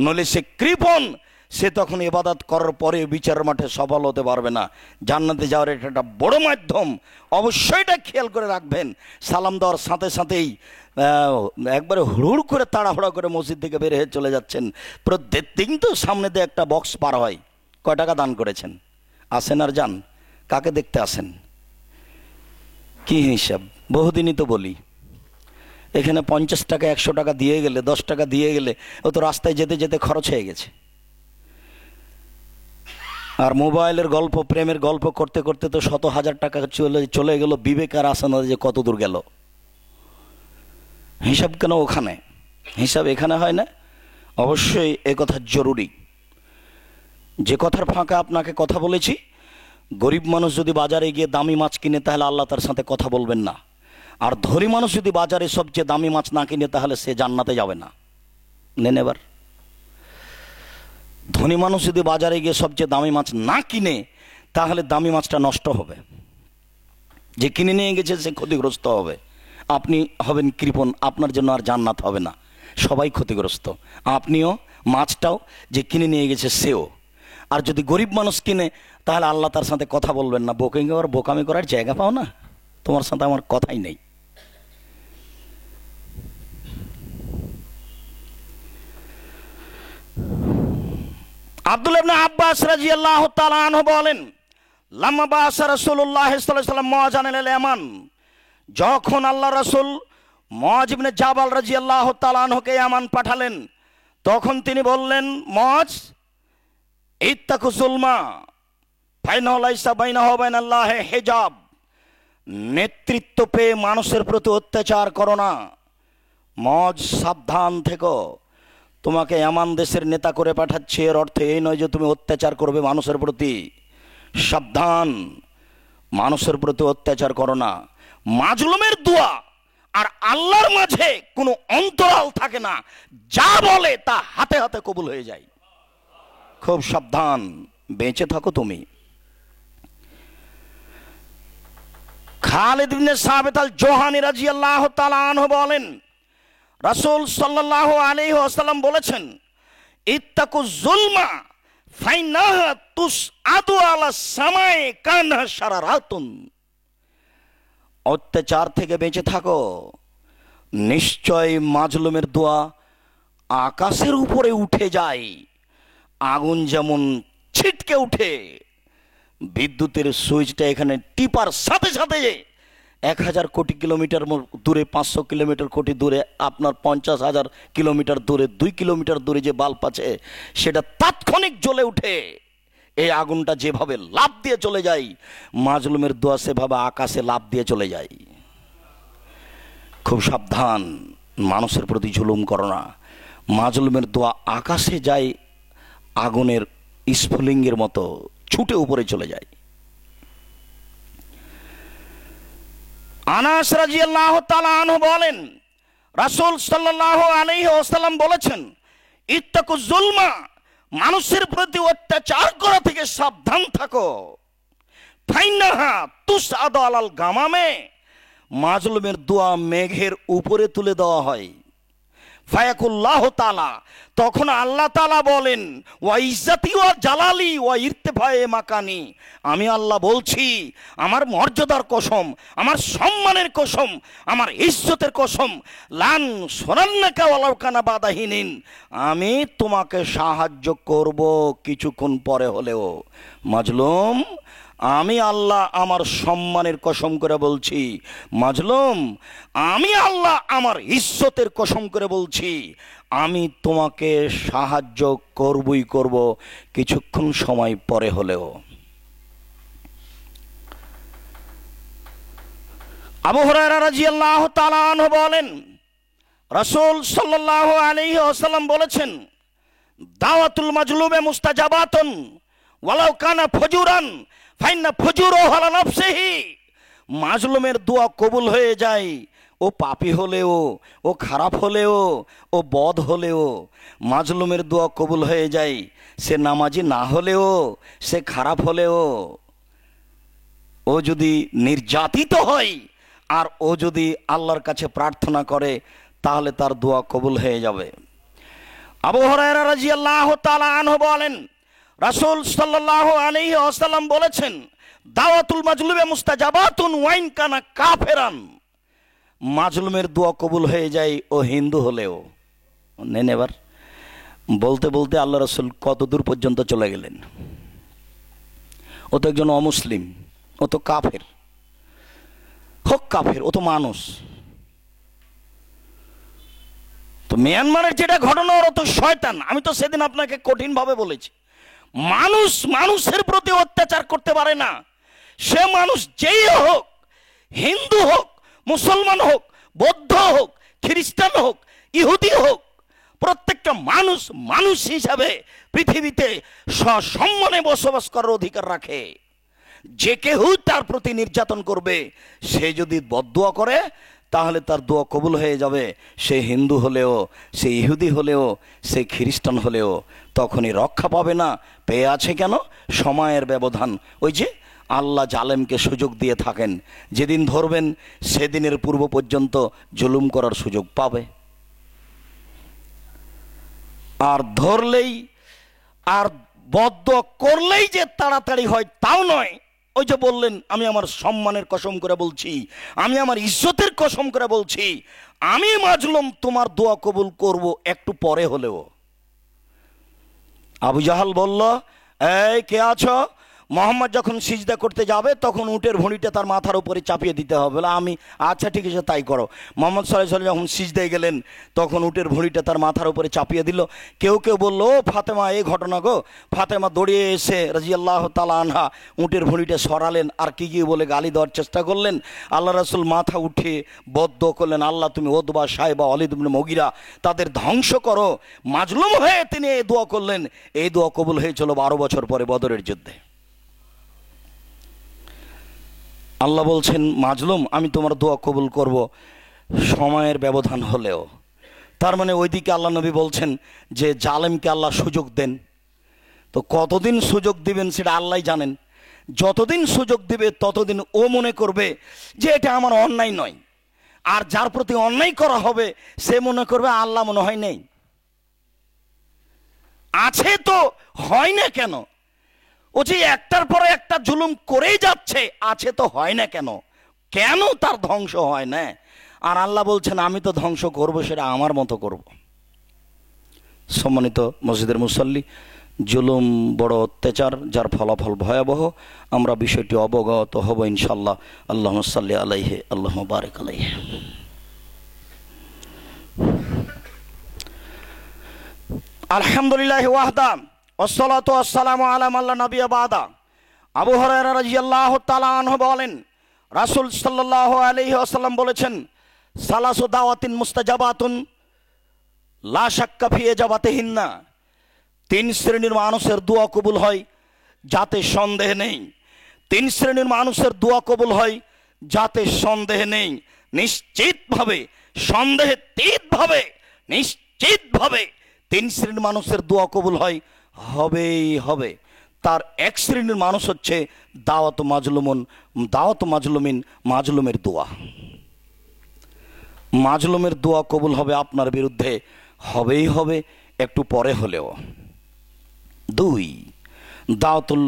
নইলে সে কৃপণ। সে তখন ইবাদত করার পরে বিচারের মাঠে সফল হতে পারবে না। জান্নাতে যাওয়ার এটা একটা বড় মাধ্যম, অবশ্যই এটা খেয়াল করে রাখবেন। সালাম দেওয়ার সাথে সাথেই একবারে হুড় করে তাড়াহুড়া করে মসজিদ থেকে বের হয়ে চলে যাচ্ছেন। প্রত্যেক দিন তো সামনে দিয়ে একটা বক্স পার হয়, কয় টাকা দান করেছেন? আসেন আর যান। কাকে দেখতে আসেন? কি হিসাব? বহুদিনই তো বলি, এখানে 50 টাকা 100 টাকা দিয়ে গেলে, 10 টাকা দিয়ে গেলে ও তো রাস্তায় যেতে যেতে খরচ হয়ে গেছে। আর মোবাইলের গল্প, প্রেমের গল্প করতে করতে তো 100,000 টাকা চলে গেল। বিবেক আর আসে না যে কত দূর গেল। হিসাব কেন ওখানে? হিসাব এখানে হয় না? অবশ্যই এ কথা জরুরি। যে কথার ফাঁকা আপনাকে কথা বলেছি, গরিব মানুষ যদি বাজারে গিয়ে দামি মাছ কিনে, তাহলে আল্লাহ তার সাথে কথা বলবেন না। আর ধনী মানুষ যদি বাজারে সবচেয়ে দামি মাছ না কিনে, তাহলে সে জান্নাতে যাবে না। নেন এবার, ধনী মানুষ যদি বাজারে গিয়ে সবচেয়ে দামি মাছ না কিনে, তাহলে দামি মাছটা নষ্ট হবে। যে কিনে নিয়ে গেছে সে ক্ষতিগ্রস্ত হবে। আপনি হবেন কৃপণ, আপনার জন্য আর জান্নাত হবে না। সবাই ক্ষতিগ্রস্ত, আপনিও, মাছটাও, যে কিনে নিয়ে গেছে সেও। আর যদি গরিব মানুষ কিনে, তাহলে আল্লাহ তার সাথে কথা বলবেন না। বোকিং আর বোকামি করার জায়গা পাও না, তোমার সাথে আমার কথাই নেই। আব্দুল্লাহ ইবনে আব্বাস রাদিয়াল্লাহু তাআলা আনহু বলেন, লাম্মা বাসা রাসূলুল্লাহ সাল্লাল্লাহু আলাইহি ওয়াসাল্লাম মুআযান ইলাল ইয়ামান। যখন আল্লাহ রাসূল মুআয ইবনে জাবাল রাদিয়াল্লাহু তাআলা আনহুকে ইয়ামান পাঠালেন, তখন তিনি বললেন, মুআয, ইত্তাকু যুলমা ফাইনাহু লাইসা বাইনাহু ওয়া বাইনাল্লাহি হিজাব। নেতৃত্ব পেয়ে মানুষের প্রতি অত্যাচার করো না। মুআয, সাবধান থেকো। তোমাকে এমন দেশের নেতা করে পাঠাচ্ছে, এর অর্থ এই নয় যে তুমি অত্যাচার করবে মানুষের প্রতি। সাবধান, মানুষের প্রতি অত্যাচার করো না। মাজলুমের দোয়া আর আল্লাহর মাঝে কোনো অন্তরাল থাকে না, যা বলে তা হাতে হাতে কবুল হয়ে যায়। খুব সাবধান, বেঁচে থাকো তুমি। খালিদ ইবনে সাবিত আল জোহানি রাদিয়াল্লাহু তাআলা আনহু বলেন, রাসূল সাল্লাল্লাহু আলাইহি ওয়াসাল্লাম বলেছেন, ইত্তাকু যুলমা ফাইনাহা তুসআদু আলা সামাই কানহা শারারাতুন। অত্যাচার থেকে বেঁচে থাকো, নিশ্চয় মাজলুমের দোয়া আকাশের উপরে উঠে যায়। আগুন যেমন ছিটকে উঠে, বিদ্যুতের সুইচটা এখানে টিপার সাথে সাথে 1000 কোটি কিলোমিটার দূরে, 500 কিলোমিটার কোটি দূরে, আপনার 50,000 কিলোমিটার দূরে, 2 কিলোমিটার দূরে যে বাল্ব আছে সেটা তাৎক্ষণিক জ্বলে উঠে। এই আগুনটা যেভাবে লাফ দিয়ে চলে যায়, মাজলুমের দোয়া সেভাবে আকাশে লাফ দিয়ে চলে যায়। খুব সাবধান, মানুষের প্রতি জুলুম করো না। মাজলুমের দোয়া আকাশে যায়, আগুনের স্ফুলিঙ্গের মতো ছুটে উপরে চলে যায়। আনাস রাদিয়াল্লাহু তাআলা আনহু বলেন, রাসূল সাল্লাল্লাহু আলাইহি ওয়াসাল্লাম বলেছেন, ইত্তাকু যুলমা, মানুষের প্রতি অত্যাচার করা থেকে সাবধান থাকো। ফাইনাহা তুসআদু আলাল গামামে, মাজলুমের দোয়া মেঘের উপরে তুলে দেওয়া হয়। ফায়াকুল্লাহ তাআলা, তখন আল্লাহ তাআলা বলেন, ওয়া ইজ্জাতি ওয়া জালালি ওয়া ইরতিফায়ে মাকানি, আমি আল্লাহ বলছি, আমার মর্যাদার কসম, আমার সম্মানের কসম, আমার ইজ্জতের কসম, লান সুরান্নাকা ওয়ালাউ কানা বাদাহিনিন, আমি তোমাকে সাহায্য করব কিছুক্ষণ পরে হলেও। মাজলুম, আমি আল্লাহ আমার সম্মানের কসম করে বলছি, মাজলুম, আমি আল্লাহ আমার ইজ্জতের কসম করে বলছি, আমি তোমাকে সাহায্য করবই করব কিছুক্ষণ সময় পরে হলেও। আবু হুরায়রা রাদিয়াল্লাহু তাআলা আনহু বলেন, রাসূল সাল্লাল্লাহু আলাইহি ওয়াসাল্লাম বলেছেন, দাওয়াতুল মাজলুমে মুস্তাজাবাতুন ওয়ালাউ কানা ফজুরান ফাইন্না ফজুরুহু আলা নাফসিহি। মাজলুমের দোয়া কবুল হয়ে যায়, ও পাপী হলেও, ও খারাপ হলেও, ও বদ হলেও। মাজলুমের দোয়া কবুল হয়ে যায়, সে নামাজি না হলেও, সে খারাপ হলেও। ও যদি নির্যাতিত হয় আর ও যদি আল্লাহর কাছে প্রার্থনা করে, তাহলে তার দোয়া কবুল হয়ে যাবে। আবু হুরায়রা রাদিয়াল্লাহু তাআলা আনহু বলেন, রাসূল সাল্লাল্লাহু আলাইহি ওয়াসাল্লাম বলেছেন, দাওয়াতুল মাজলুমে মুস্তাজাবাতুন ওয়াইন কানা কাফেরান। মাজলুমের দোয়া কবুল হয়ে যায়, ও হিন্দু হলেও। নেন এবার বলতে বলতে আল্লাহ রাসূল কত দূর পর্যন্ত চলে গেলেন। ও তো একজন অমুসলিম, ও তো কাফের, হোক কাফের, ও তো মানুষ। তো মিয়ানমারের যেটা ঘটনা, ওরা তো শয়তান। আমি তো সেদিন আপনাকে কঠিনভাবে বলেছি, মানুষ মানুষের প্রতি অত্যাচার করতে পারে না। সে মানুষ যেই হোক, হিন্দু হোক, মুসলমান হোক, বৌদ্ধ হোক, খ্রিস্টান হোক, ইহুদি হোক, প্রত্যেকটা মানুষ মানুষ হিসাবে পৃথিবীতে সসম্মানে বসবাস করার অধিকার রাখে। যে কেউ তার প্রতি নির্যাতন করবে, সে যদি বদদুয়া করে, তাহলে তার দোয়া কবুল হয়ে যাবে। সে হিন্দু হলেও, সে ইহুদি হলেও, সে খ্রিস্টান হলেও তখনই রক্ষা পাবে না। পেয়ে আছে কেন? সময়ের ব্যবধান। ওই যে আল্লাহ জালেমকে সুযোগ দিয়ে থাকেন, যেদিন ধরবেন সেদিনের পূর্ব পর্যন্ত জুলুম করার সুযোগ পাবে। আর ধরলেই আর বদদুয়া করলেই যে তাড়াতাড়ি হয় তাও নয়। ওই যে বললেন, আমি আমার সম্মানের কসম করে বলছি, আমি আমার ইজ্জতের কসম করে বলছি, আমি মাজলুম তোমার দোয়া কবুল করব একটু পরে হলেও। আবু জাহাল বলল, এই কে আছো? মোহাম্মদ যখন সিজদা করতে যাবে তখন উটের ভুঁড়িটা তার মাথার উপরে চাপিয়ে দিতে হবে। আমি, আচ্ছা ঠিক আছে তাই করো। মোহাম্মদ সাল্লাল্লাহু আলাইহি ওয়াসাল্লাম যখন সিজদায় গেলেন তখন উটের ভুঁড়িটা তার মাথার উপরে চাপিয়ে দিল। কেউ কেউ বললো, ও ফাতেমা এই ঘটনা গো। ফাতেমা দৌড়িয়ে এসে রাদিয়াল্লাহু তাআলা আনহা উটের ভুঁড়িটা সরালেন, আর কি কি বলে গালি দেওয়ার চেষ্টা করলেন। আল্লাহ রাসূল মাথা উঠে বদদুয়া করলেন, আল্লাহ তুমি উতবা, সাইবা, ওয়ালিদ ইবনে মুগীরা তাদের ধ্বংস করো। মাজলুম হয়ে তিনি এই দোয়া করলেন। এই দোয়া কবুল হয়েছিল 12 বছর পরে বদরের যুদ্ধে। আল্লাহ বলছেন, মাজলুম আমি তোমার দোয়া কবুল করব সময়ের ব্যবধান হলেও। তার মানে ওইদিকে আল্লাহ নবী বলছেন যে জালেমকে আল্লাহ সুযোগ দেন, তো কতদিন সুযোগ দিবেন সেটা আল্লাহ জানেন। যতদিন সুযোগ দিবে ততদিন ও মনে করবে যে এটা আমার অন্যায় নয়, আর যার প্রতি অন্যায় করা হবে সে মনে করবে আল্লাহ মনে হয় নেই, আছে তো হয় না কেন। ও যে একটার পরে একটা জুলুম করেই যাচ্ছে, আছে তো হয় না কেন, কেন তার ধ্বংস হয় না। আর আল্লাহ বলছেন আমি তো ধ্বংস করব, সেটা আমার মতো করব। সম্মানিত মসজিদের মুসল্লি, জুলুম বড় অত্যাচার, যার ফলাফল ভয়াবহ। আমরা বিষয়টি অবগত হব ইনশাল্লাহ। আল্লাহুম্মা সাল্লি আলাইহি, আল্লাহুম্মা বারিক আলাইহি। আলহামদুলিল্লাহি ওয়াহদা ওয়াসসালাতু ওয়াসসালামু আলা মান লা নাবিয়্যা বাদা। আবু হুরায়রা রাদিয়াল্লাহু তাআলা আনহু বলেন, রাসূল সাল্লাল্লাহু আলাইহি ওয়াসাল্লাম বলেছেন, সালাসু দাওয়াতিন মুস্তাজাবাতুন লা শাক্কা ফি ইজাবাতিহিন্না। 3 শ্রেণীর মানুষের দোয়া কবুল হয় যাতে সন্দেহ নেই। 3 শ্রেণীর মানুষের দোয়া কবুল হয় যাতে সন্দেহ নেই। নিশ্চিতভাবে, সন্দেহাতীতভাবে, নিশ্চিতভাবে 3 শ্রেণীর মানুষের দোয়া কবুল হয়, হবেই হবে। তার এক শ্রেণীর মানুষ হচ্ছে দাওয়াত মাজলুমিন, মাজলুমের দোয়া। মাজলুমের দোয়া কবুল হবে আপনার বিরুদ্ধে, হবেই হবে, একটু পরে হলেও। 2, দাওয়াতুল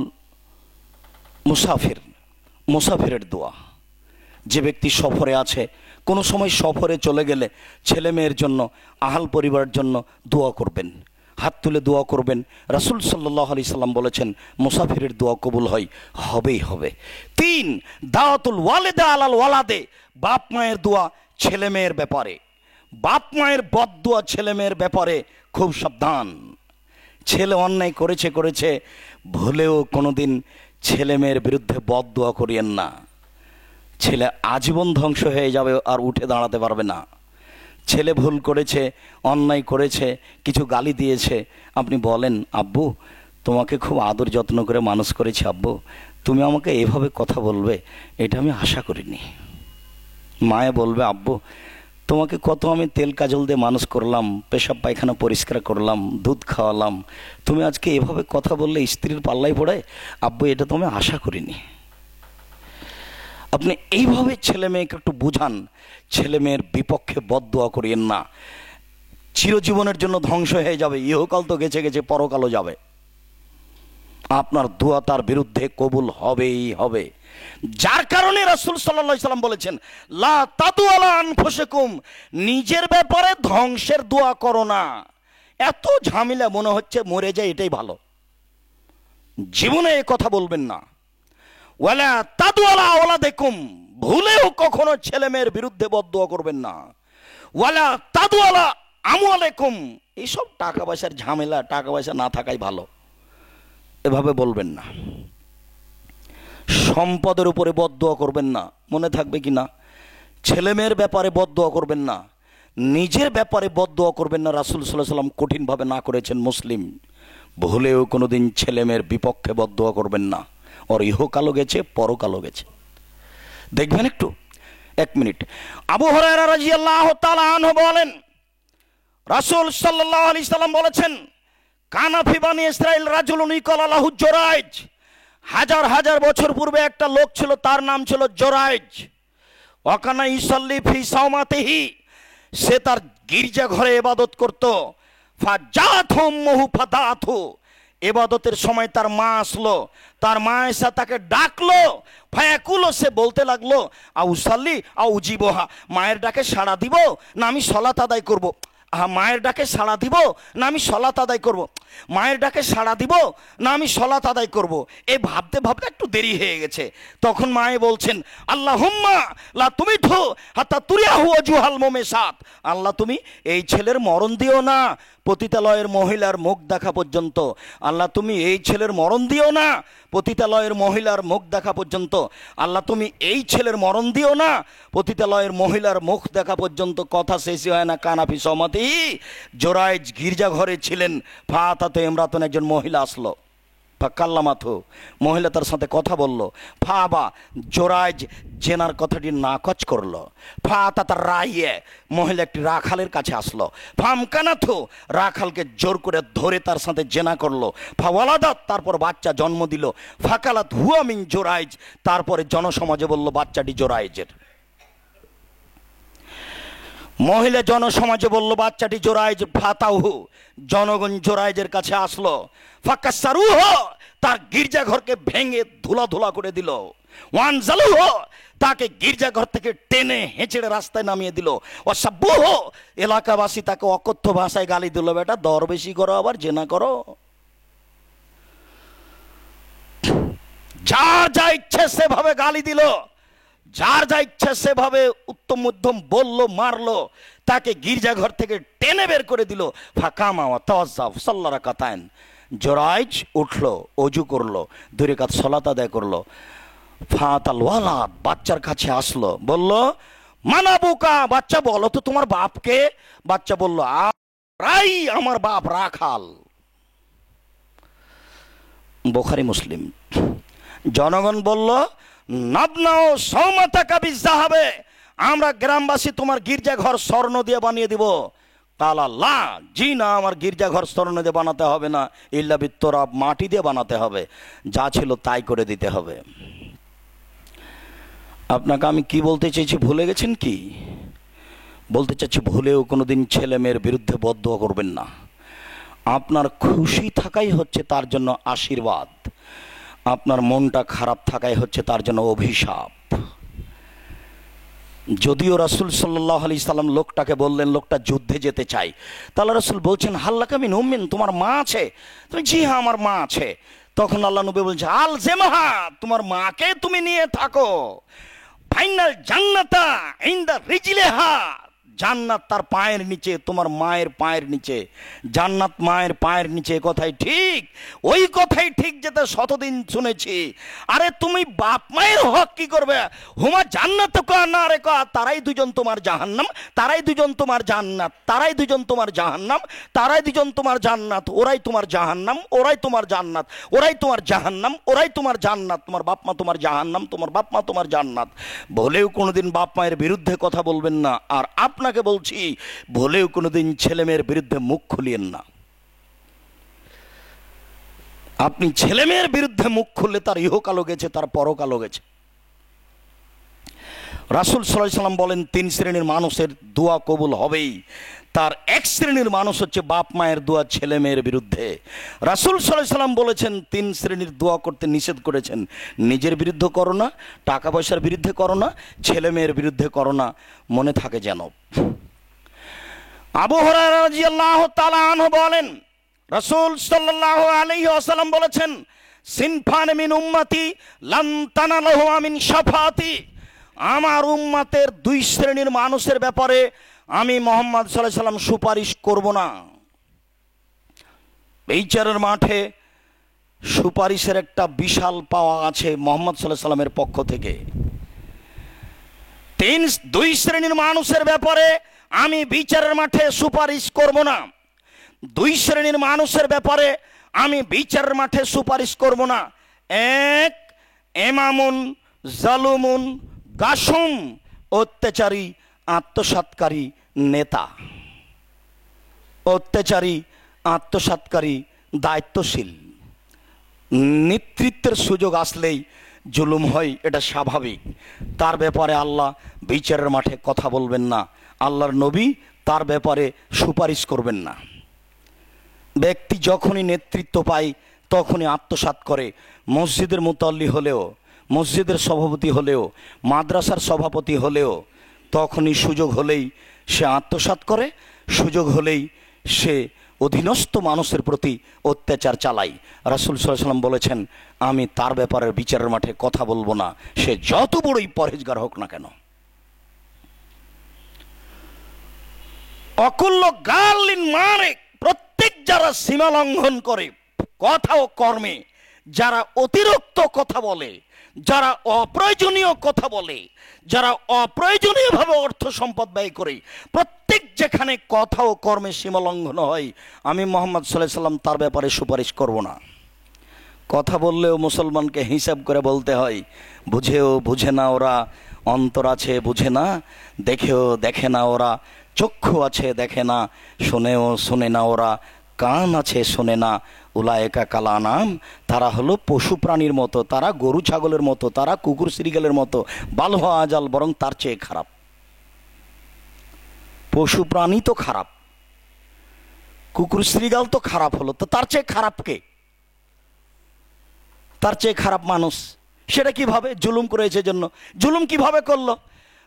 মুসাফিরের দোয়া। যে ব্যক্তি সফরে আছে, কোনো সময় সফরে চলে গেলে ছেলে মেয়ের জন্য, আহাল পরিবারের জন্য দোয়া করবেন, হাত তুলে দোয়া করবেন। রাসূল সাল্লাল্লাহু আলাইহি সাল্লাম বলেছেন মুসাফিরের দোয়া কবুল হয়, হবেই হবে। 3, দাওয়াতুল ওয়ালিদা আলাল ওয়ালাদে। বাপ মায়ের দোয়া ছেলে মেয়ের ব্যাপারে, বাপ মায়ের বদদোয়া ছেলে মেয়ের ব্যাপারে খুব সাবধান। ছেলে অন্যায় করেছে, ভুলেও কোনোদিন ছেলে মেয়ের বিরুদ্ধে বদদোয়া করিয়েন না। ছেলে আজীবন ধ্বংস হয়ে যাবে, আর উঠে দাঁড়াতে পারবে না। ছেলে ভুল করেছে, অন্যায় করেছে, কিছু গালি দিয়েছে, আপনি বলেন আব্বু তোমাকে খুব আদর যত্ন করে মানুষ করেছি, আব্বু তুমি আমাকে এভাবে কথা বলবে এটা আমি আশা করিনি। মায়ে বলবে আব্বু তোমাকে কত আমি তেল কাজল দিয়ে মানুষ করলাম, পেশাব পায়খানা পরিষ্কার করলাম, দুধ খাওয়ালাম, তুমি আজকে এভাবে কথা বললে স্ত্রীর পাল্লায় পড়ে, আব্বু এটা তো আমি আশা করিনি। আপনি এইভাবে ছেলে মেয়েকে একটু বুঝান, ছেলে মেয়ের বিপক্ষে বদদোয়া করিয়েন না। চিরজীবনের জন্য ধ্বংস হয়ে যাবে, ইহকাল তো গেছে গেছে, পরকালও যাবে। আপনার দোয়া তার বিরুদ্ধে কবুল হবেই হবে। যার কারণে রাসূল সাল্লাল্লাহু আলাইহি সাল্লাম বলেছেন লা তাদু আলা আনফুসিকুম, নিজের ব্যাপারে ধ্বংসের দোয়া করো না। এত ঝামেলা, মনে হচ্ছে মরে যায় এটাই ভালো, জীবনে এই কথা বলবেন না। ওয়ালা তাদু আলা আওলাদিকুম, ভুলেও কখনো ছেলে মেয়ের বিরুদ্ধে বদদোয়া করবেন না। ওয়ালা তাদু আলা আমওয়ালিকুম, এইসব টাকা পয়সার ঝামেলা, টাকা পয়সা না থাকাই ভালো, এভাবে বলবেন না। সম্পদের উপরে বদদোয়া করবেন না, মনে থাকবে কি না। ছেলে মেয়ের ব্যাপারে বদদোয়া করবেন না, নিজের ব্যাপারে বদদোয়া করবেন না। রাসূল সাল্লাল্লাহু আলাইহি সাল্লাম কঠিনভাবে না করেছেন। মুসলিম, ভুলেও কোনোদিন ছেলে মেয়ের বিপক্ষে বদদোয়া করবেন না। ওর ইহকালও গেছে, পরকালও গেছে। দেখবেন একটু, 1 মিনিট। আবু হুরায়রা রাদিয়াল্লাহু তাআলা আনহু বলেন, রাসূল সাল্লাল্লাহু আলাইহি সাল্লাম বলেছেন, কানা ফি বানি ইসরাইল রাজুলুন ইকালা লাহু জুরাইজ। হাজার হাজার বছর পূর্বে একটা লোক ছিল, তার নাম ছিল জুরাইজ। ওয়াকানা ইসাল্লি ফি সাওমাতিহি, সে তার গির্জা ঘরে ইবাদত করত। ফাজাতহু উম্মুহু ফাদাতহু, ইবাদতের সময় তার মা আসলো, তার মা এসে তাকে ডাকলো। ফায়াকুলো, সে বলতে লাগলো আউসাল্লি আউজিবহা, মায়ের ডাকে সাড়া দিব না আমি সালাত আদায় করব। মায়ের ডাকে সাড়া দিব না আমি সালাত আদায় করব, মায়ের ডাকে সাড়া দিব না আমি সালাত আদায় করব। এই ভাবতে ভাবতে একটু দেরি হয়ে গেছে। তখন মায়ে বলছেন আল্লাহুম্মা লা তুমিথু হাত্তা তুরিয়াহু ওয়াজুহাল মুমিসাত, আল্লাহ তুমি এই ছেলের মরণ দিও না পতিতালয়ের মহিলার মুখ দেখা পর্যন্ত। আল্লাহ তুমি এই ছেলের মরণ দিও না পতিতালয়ের মহিলার মুখ দেখা পর্যন্ত। আল্লাহ তুমি এই ছেলের মরণ দিও না পতিতালয়ের মহিলার মুখ দেখা পর্যন্ত। কথা শেষই হয় না, কানাফি সমাতি, জোরাইজ গির্জা ঘরে ছিলেন। ফাতাতে ইমরাতুন, একজন মহিলা আসলো। কাল্লামাথু, মহিলা তার সাথে কথা বলল। ফাবা জোরাইজ জেনার কথাটি নাকচ করলো। ফা তার রাইয়ে মহিলা একটি রাখালের কাছে আসলো। ফামকানাথু রাখালকে জোর করে ধরে তার সাথে জেনা করলো। ফাওয়ালাদাত তারপর বাচ্চা জন্ম দিল। ফাকালাত হুয়া মিন জোরাইজ তারপরে জনসমাজে বলল বাচ্চাটি জোরাইজের। মহিলা জনসমাজে বলল বাচ্চাটি জোরাইজ। ফাতাউহু জনগণ জোরাইজের কাছে আসলো। ফাকাসারুহ তার গির্জাঘরকে ভেঙে ধুলা ধুলা করে দিল। ওয়ানজালুহ তাকে গির্জাঘর থেকে টেনে হেঁচড়ে রাস্তায় নামিয়ে দিল। ওয়াসাব্বুহ এলাকাবাসী তাকে অকথ্য ভাষায় গালি দিল, বেটা দর বেশি করো আবার জেনা করো। যার যা ইচ্ছে সেভাবে গালি দিল, যার যা ইচ্ছা সেভাবে উত্তম মধ্যম বলল, মারলো, তাকে গির্জাঘর থেকে টেনে বের করে দিল। ফাকামা ওয়া তাওয়াজ্জাফ সাল্লা রাকাতাইন জোরাইজ উঠলো, অজু করলো, 2 রাকাত সালাত আদায় করলো। ফাতাল ওয়ালাদ বাচ্চার কাছে আসলো, বলল মানাবুকা বাচ্চা বলো তো তোমার বাপকে। বাচ্চা বলল রাই আমার বাপ রাখাল। বুখারী মুসলিম। জনগণ বলল নাবনাও সৌমাতা কাবিজ যাহাবে আমরা গ্রামবাসী তোমার গির্জাঘর স্বর্ণ দিয়ে বানিয়ে দিব। কালা লা জি না, আমার গির্জাঘর স্বর্ণ দিয়ে বানাতে হবে না, ইল্লা বিত্তরাব মাটি দিয়ে বানাতে হবে, যা ছিল তাই করে দিতে হবে। আপনাকে আমি কি বলতে চাইছি ভুলে গেছেন? কি বলতে চাচ্ছি, ভুলেও কোনোদিন ছেলে মেয়ের বিরুদ্ধে বদদোয়া করবেন না। আপনার খুশি থাকাই হচ্ছে তার জন্য আশীর্বাদ, আপনার মনটা খারাপ থাকাই হচ্ছে তার জন্য অভিশাপ। যদিও রাসূল সাল্লাল্লাহু আলাইহি সাল্লাম লোকটাকে বললেন লোকটা যুদ্ধে যেতে চাই, তাহলে রাসূল বলছেন হাল্লাকা মিন উম্মিন তোমার মা আছে? তুমি জি হ্যাঁ আমার মা আছে। তখন আল্লাহ নবী বলছে আল জেমাহা তোমার মাকে তুমি নিয়ে থাকো। ফাইনাল জান্নাতা ইনদা রিজলিহা জান্নাত তার পায়ের নিচে, তোমার মায়ের পায়ের নিচে। জান্নাত মায়ের পায়ের নিচে, কথাই ঠিক, ওই কথাই ঠিক যেটা শতদিন শুনেছি। আরে তুমি বাপ মায়ের হক কি করবে? হুমা জান্নাত কা না রে কা, তারাই দুজন তোমার জাহান্নাম, তারাই দুজন তোমার জান্নাত, তারাই দুজন তোমার জাহান্নাম, তারাই দুজন তোমার জান্নাত, ওরাই তোমার জাহান্নাম, ওরাই তোমার জান্নাত, ওরাই তোমার জাহান্নাম, ওরাই তোমার জান্নাত। তোমার বাপ মা তোমার জাহান্নাম, তোমার বাপ মা তোমার জান্নাত। বলেও কোনোদিন বাপ মায়ের বিরুদ্ধে কথা বলবেন না। আর আপনাকে বলছি বলেও কোনোদিন ছেলে মেয়ের বিরুদ্ধে মুখ খুলিয়েন না। আপনি ছেলে মেয়ের বিরুদ্ধে মুখ খুললে তার ইহকালও গেছে, তার পরকালও গেছে। রাসূল সাল্লাল্লাহু আলাইহি সাল্লাম বলেন 3 শ্রেণীর মানুষের দোয়া কবুল হবেই। তার 1 শ্রেণীর মানুষ হচ্ছে বাপ মায়ের দোয়া ছেলে মেয়ের বিরুদ্ধে। রাসূল সাল্লাল্লাহু আলাইহি সাল্লাম বলেছেন 3 শ্রেণীর দোয়া করতে নিষেধ করেছেন। নিজের বিরুদ্ধে করো না, টাকা পয়সার বিরুদ্ধে করো না, ছেলে মেয়ের বিরুদ্ধে করো না, মনে থাকে যেন। আবু হুরায়রা রাদিয়াল্লাহু তাআলা আনহু বলেন রাসূল সাল্লাল্লাহু আলাইহি ওয়াসাল্লাম বলেছেন সিনফান মিন উম্মতি লান তানালহু মিন শাফাতি আমার উম্মতের 2 শ্রেণীর মানুষের ব্যাপারে আমি মুহাম্মদ সাল্লাল্লাহু আলাইহি সাল্লাম সুপারিশ করব না। বিচারের মাঠে সুপারিশের একটা বিশাল পাওয়া আছে মুহাম্মদ সাল্লাল্লাহু আলাইহি সাল্লামের পক্ষ থেকে। 2 শ্রেণীর মানুষের ব্যাপারে আমি বিচারের মাঠে সুপারিশ করব না। 2 শ্রেণীর মানুষের ব্যাপারে আমি বিচারের মাঠে সুপারিশ করব না। 1 ইমামুন জালুমুন গাসুম অত্যাচারী আত্মসাৎকারী নেতা। অত্যাচারী আত্মসাৎকারী দায়িত্বশীল। নেতৃত্বের সুযোগ আসলেই জুলুম হয়, এটা স্বাভাবিক। তার ব্যাপারে আল্লাহ বিচারের মাঠে কথা বলবেন না, আল্লাহর নবী তার ব্যাপারে সুপারিশ করবেন না। ব্যক্তি যখনই নেতৃত্ব পায় তখনই আত্মসাৎ করে। মসজিদের মুতাল্লি হলেও, মসজিদের সভাপতি হলেও, মাদ্রাসার সভাপতি হলেও তখনই সুযোগ হলেই সে আত্মসাৎ করে, সুযোগ হলেই সে অধীনস্থ মানুষের প্রতি অত্যাচার চালায়। রাসূল সাল্লাল্লাহু আলাইহি সাল্লাম বলেছেন আমি তার ব্যাপারে বিচারের মাঠে কথা বলবো না, সে যত বড়ই পরহেজগার হোক না কেন। অকুল্ল গালিন মানে প্রত্যেক যারা সীমা লঙ্ঘন করে কথা ও কর্মে, যারা অতিরিক্ত কথা বলে, যারা অপ্রয়োজনীয় কথা বলে, যারা অপ্রয়োজনীয়ভাবে অর্থ সম্পদ ব্যয় করে, প্রত্যেক যেখানে কথা ও কর্মে সীমা লঙ্ঘন হয় আমি মুহাম্মদ সাল্লাল্লাহু আলাইহি সাল্লাম তার ব্যাপারে সুপারিশ করব না। কথা বললেও মুসলমানকে হিসাব করে বলতে হয়। বুঝেও বুঝে না ওরা, অন্তর আছে বুঝে না, দেখেও দেখে না ওরা, চক্ষু আছে দেখে না, শোনেও শোনে না ওরা, কান আছে শোনে না। উলায়েকা কালা নাম, তারা হলো পশু প্রাণীর মতো, তারা গরু ছাগলের মতো, তারা কুকুর শ্রীগালের মতো, বালহা আজাল, বরং তার চেয়ে খারাপ। পশু প্রাণী তো খারাপ, কুকুর শ্রীগাল তো খারাপ হলো, তো তার চেয়ে খারাপ কে? তার চেয়ে খারাপ মানুষ। সেটা কিভাবে? জুলুম করেছে জন্য। জুলুম কিভাবে করলো?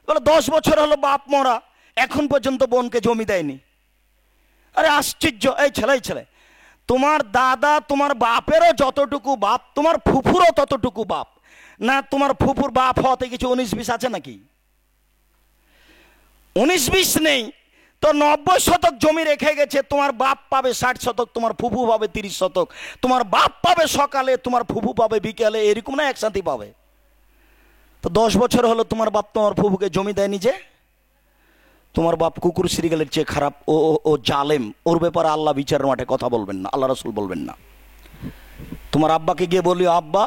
বলে 10 বছর হলো বাপ মরা, এখন পর্যন্ত বোনকে জমি দেয়নি। আরে আশ্চর্য! এই ছেলে, তোমার দাদা, তোমার বাপেরও যতটুকু বাপ, তোমার ফুফুরও ততটুকু বাপ না? তোমার ফুফুর বাপ হতে কিছু 19-20 আছে নাকি? 19-20 নেই তো 90 শতক জমি রেখে গেছে। তোমার বাপ পাবে 60 শতক, তোমার ফুফু পাবে 30 শতক, তোমার বাপ পাবে সকালে, তোমার ফুফু পাবে বিকেলে, এরকম না একসাথে পাবে? তো 10 বছর হলো তোমার বাপ তোমার ফুফুকে জমি দেয়নি যে? তোমার বাপ কুকুর শ্রীগালের চেয়ে খারাপ, ও জালেম, ওর ব্যাপারে আল্লাহ বিচারের মাঠে কথা বলবেন না, আল্লাহ রাসূল বলবেন না। তোমার আব্বাকে গিয়ে বলিও, আব্বা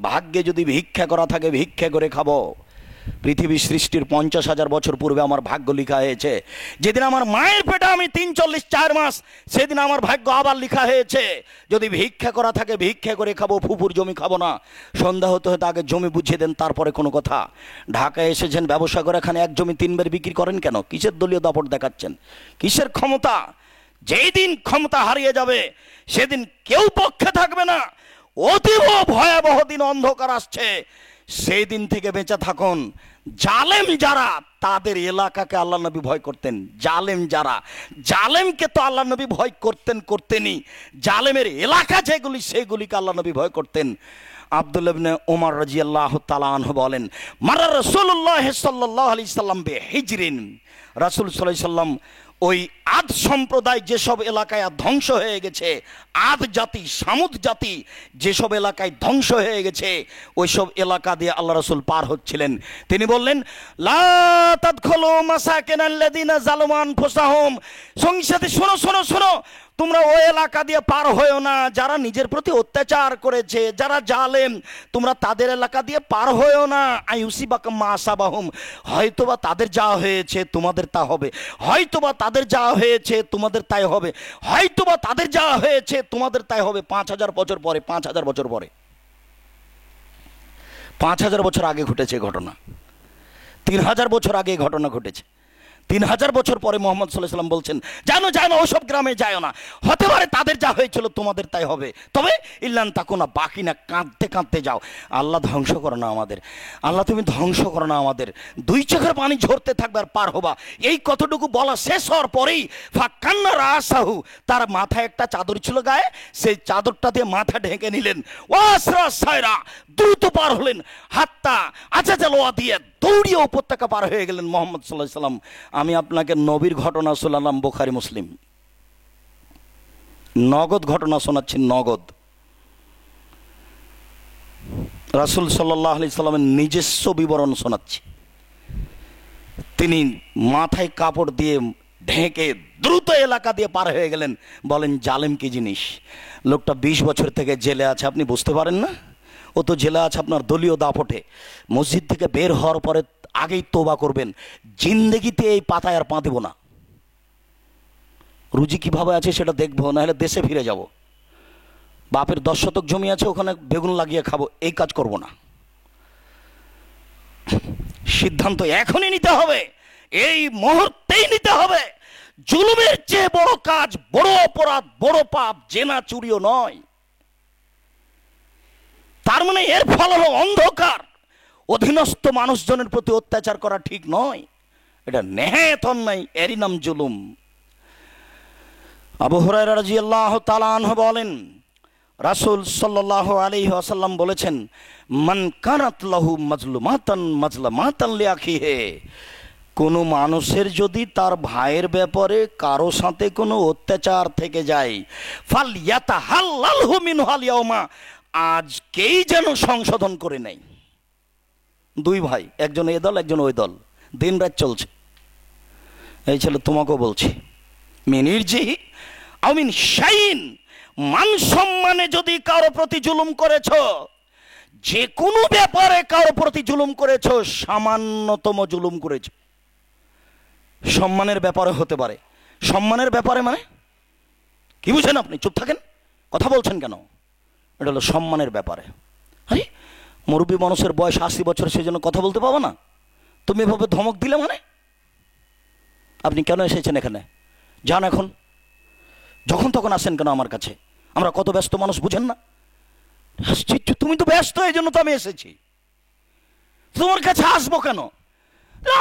ভাগ্যে যদি ভিক্ষা করা থাকে ভিক্ষা করে খাবো। পৃথিবী সৃষ্টির 50,000 বছর পূর্বে আমার ভাগ্য লেখা হয়েছে। যেদিন আমার মায়ের পেটে আমি 3-4 মাস, সেদিন আমার ভাগ্য আবার লেখা হয়েছে। যদি ভিক্ষা করা থাকে ভিক্ষা করে খাবো, ফুফুর জমি খাবো না। সন্ধ্যা হতে হতে আগে জমি বুঝিয়ে দেন, তারপরে কোনো কথা। ঢাকায় এসেছেন ব্যবসা করে, এখানে এক জমি 3 বার বিক্রি করেন কেন? কিসের দলীয় দাপট দেখাচ্ছেন? কিসের ক্ষমতা? যেই দিন ক্ষমতা হারিয়ে যাবে সেদিন কেউ পক্ষে থাকবে না। অতীব ভয়াবহ দিন, অন্ধকার আসছে, সেই দিন থেকে বেঁচে থাকুন। জালেম যারা, তাদের এলাকাকে আল্লাহ নবী ভয় করতেন। জালেম যারা, জালেমকে তো আল্লাহ নবী ভয় করতেনই, জালেমের এলাকা যেগুলি সেগুলিকে আল্লাহ নবী ভয় করতেন। আব্দুল্লাহ ইবনে ওমর রাদিয়াল্লাহু তাআলা আনহু বলেন, মারা রাসূলুল্লাহ সাল্লাল্লাহু আলাইহি সাল্লাম বিহিজরিন, রাসূল সাল্লাল্লাহু আলাইহি সাল্লাম ওই আদ সম্প্রদায় যেসব এলাকায় ধ্বংস হয়ে গেছে, আদ জাতি, সামুদ জাতি যেসব এলাকায় ধ্বংস হয়ে গেছে, ওইসব এলাকা দিয়ে আল্লাহ রাসূল পার হচ্ছিলেন। তিনি বললেন, লা তাদখুলু মাসাকিনাল্লাযিনা যালামু আনফুসাহুম, সঙ্গী সাথী শোনো, তোমরা ওই এলাকা দিয়ে পার হয়েও না যারা নিজের প্রতি অত্যাচার করেছে, যারা জালেম, তোমরা তাদের এলাকা দিয়ে পার হয়েও না। আইউসিবাকুম মা আসাবাহুম, হয়তোবা তাদের যা হয়েছে তোমাদের তা হবে, হয়তোবা তাদের যা হয়েছে তোমাদের তাই হবে, হয়তোবা তাদের যা হয়েছে তোমাদের তাই হবে। 5,000 বছর পরে, 5,000 বছর পরে, 5,000 বছর আগে ঘটেছে ঘটনা। 3,000 বছর আগে ঘটনা ঘটেছে। 3,000 বছর পরে মোহাম্মদ সাল্লাল্লাহু আলাইহি ওয়াসাল্লাম বলছেন, জানো ওসব গ্রামে যায় না, হতে পারে তাদের যা হয়েছিল তোমাদের তাই হবে, তবে ইল্লান তাকুনা, বাকি না, কাঁদতে কাঁদতে যাও। আল্লাহ ধ্বংস করো না আমাদের, আল্লাহ তুমি ধ্বংস করো না আমাদের। 2 চোখের পানি ঝরতে থাকবে আর পার হবা। এই কতটুকু বলা শেষ হওয়ার পরেই ফাক্কান্না রাসাহু, তার মাথায় একটা চাদর ছিল গায়ে, সেই চাদরটা দিয়ে মাথা ঢেকে নিলেন। ওয়াসরা সায়রা, দ্রুত পার হলেন। হাত্তা আজাজালোয়া দিয়ে দৌড়িয়ে উপত্যকা পার হয়ে গেলেন মোহাম্মদ সাল্লাল্লাহু আলাইহি ওয়াসাল্লাম। আমি আপনাকে নবীর ঘটনা শোনালাম, বুখারী মুসলিম, নগদ ঘটনা শোনাচ্ছি, নগদ। রাসূল সাল্লাল্লাহু আলাইহি সাল্লামের নিজস্ব বিবরণ শোনাচ্ছি। তিনি মাথায় কাপড় দিয়ে ঢেকে দ্রুত এলাকা দিয়ে পার হয়ে গেলেন। বলেন জালেম কি জিনিস? লোকটা 20 বছর থেকে জেলে আছে, আপনি বুঝতে পারেন না? ও তো জেলে আছে আপনার দলীয় দাপটে। মসজিদ থেকে বের হওয়ার পরে আগেই তওবা করবেন, জিন্দেগিতে এই পাতায় আর পা দেব না, রুজি কিভাবে আছে সেটা দেখবো, না হলে দেশে ফিরে যাব। বাপের 10 শতক জমি আছে, ওখানে বেগুন লাগিয়ে খাবো, এই কাজ করব না। সিদ্ধান্ত এখনই নিতে হবে, এই মুহূর্তেই নিতে হবে। জুলুমের চেয়ে বড় কাজ, বড় অপরাধ, বড় পাপ জেনা চুরিও নয়। তার মানে এর ফল হলো অন্ধকার। অধীনস্থ মানুষজনের প্রতি অত্যাচার করা ঠিক নয়, এটা নেহায়েত অন্যায়, এরই নাম জুলুম। আবু হুরায়রা রাদিয়াল্লাহু তাআলা আনহু বলেন, রাসূল সাল্লাল্লাহু আলাইহি ওয়াসাল্লাম বলেছেন, মান কানাত লাহু মাজলামাতান লিআখিহি, কোনো মানুষের যদি তার ভাইয়ের ব্যাপারে কারো সাথে কোনো অত্যাচার থেকে যায়, ফালইয়াতাহাল্লালহু মিনহাল ইয়াওমা, আজকেই যেন সংশোধন করে নেয়। 2 ভাই, একজন এ দল একজন ওই দল, দিন রাত চলছে। এই ছেলে তোমাকেও বলছি, মিনিরজি আমিন শাইন মান সম্মানে যদি কারো প্রতি জুলুম করেছ, যে কোনো ব্যাপারে কারো প্রতি জুলুম করেছ, সামান্যতম জুলুম করেছ। সম্মানের ব্যাপারে হতে পারে। সম্মানের ব্যাপারে মানে কি বুঝেন আপনি? চুপ থাকেন, কথা বলছেন কেন? এটা হলো সম্মানের ব্যাপারে। আরে মুরব্বী মানুষের বয়স 80 বছর, সেই জন্য কথা বলতে পাবো না? তুমি এভাবে ধমক দিলে মানে? আপনি কেন এসেছেন এখানে? যান এখন, যখন তখন আসেন কেন আমার কাছে? আমরা কত ব্যস্ত মানুষ, বুঝেন না? তুমি তো ব্যস্ত, এই জন্য তো আমি এসেছি। তোমার কাছে আসবো কেন?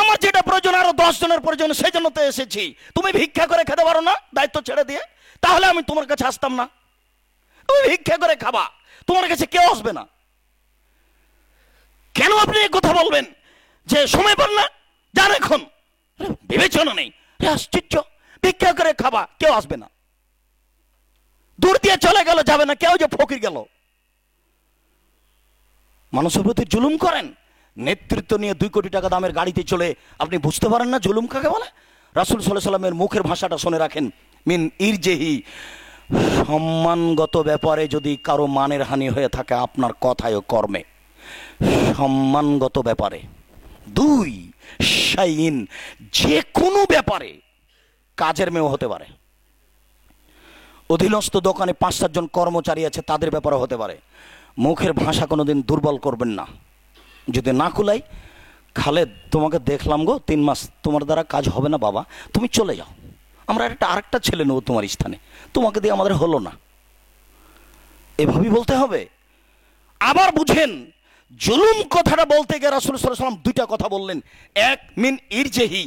আমার যেটা প্রয়োজন আরো 10 জনের প্রয়োজন, সেই জন্য তো এসেছি। তুমি ভিক্ষা করে খেতে পারো না দায়িত্ব ছেড়ে দিয়ে? তাহলে আমি তোমার কাছে আসতাম না। তুমি ভিক্ষা করে খাবা, তোমার কাছে কেউ আসবে না। কেন আপনি এই কথা বলবেন যে সময় পান না? যান এখন, বিবেচনা নেই। আশ্চর্য, ভিক্ষা করে খাবা, কেউ আসবে না। দূর দিয়ে চলে গেল, যাবে না কেউ, যে ফকির গেল। মানুষের প্রতি জুলুম করেন। নেতৃত্ব নিয়ে 2 কোটি টাকা দামের গাড়িতে চলে, আপনি বুঝতে পারেন না জুলুম কাকে বলে? রাসূল সাল্লাল্লাহু আলাইহি ওয়াসাল্লামের মুখের ভাষাটা শুনে রাখেন। মিন ইরজেহি, সম্মানগত ব্যাপারে যদি কারো মানের হানি হয়ে থাকে আপনার কথায় ও কর্মে, সম্মানগত ব্যাপারে। 2 শাইইন, যে কোনো ব্যাপারে, কাজের মেয়েও হতে পারে, অধীনস্থ দোকানে 5-7 জন কর্মচারী আছে, তাদের ব্যাপারে হতে পারে। মুখের ভাষা কোনোদিন দুর্বল করবেন না। যদি না কুলাই, খালেদ তোমাকে দেখলাম গো 3 মাস, তোমার দ্বারা কাজ হবে না বাবা, তুমি চলে যাও, আমরা আরেকটা ছেলে নেবো তোমার স্থানে, তোমাকে দিয়ে আমাদের হলো না। এভাবেই বলতে হবে। আবার বুঝেন, জুলুম কথাটা বলতে গিয়ে রাসূল সাল্লাল্লাহু আলাইহি ওয়াসাল্লাম 2টা কথা বললেন। 1 মিন ইরজেহি,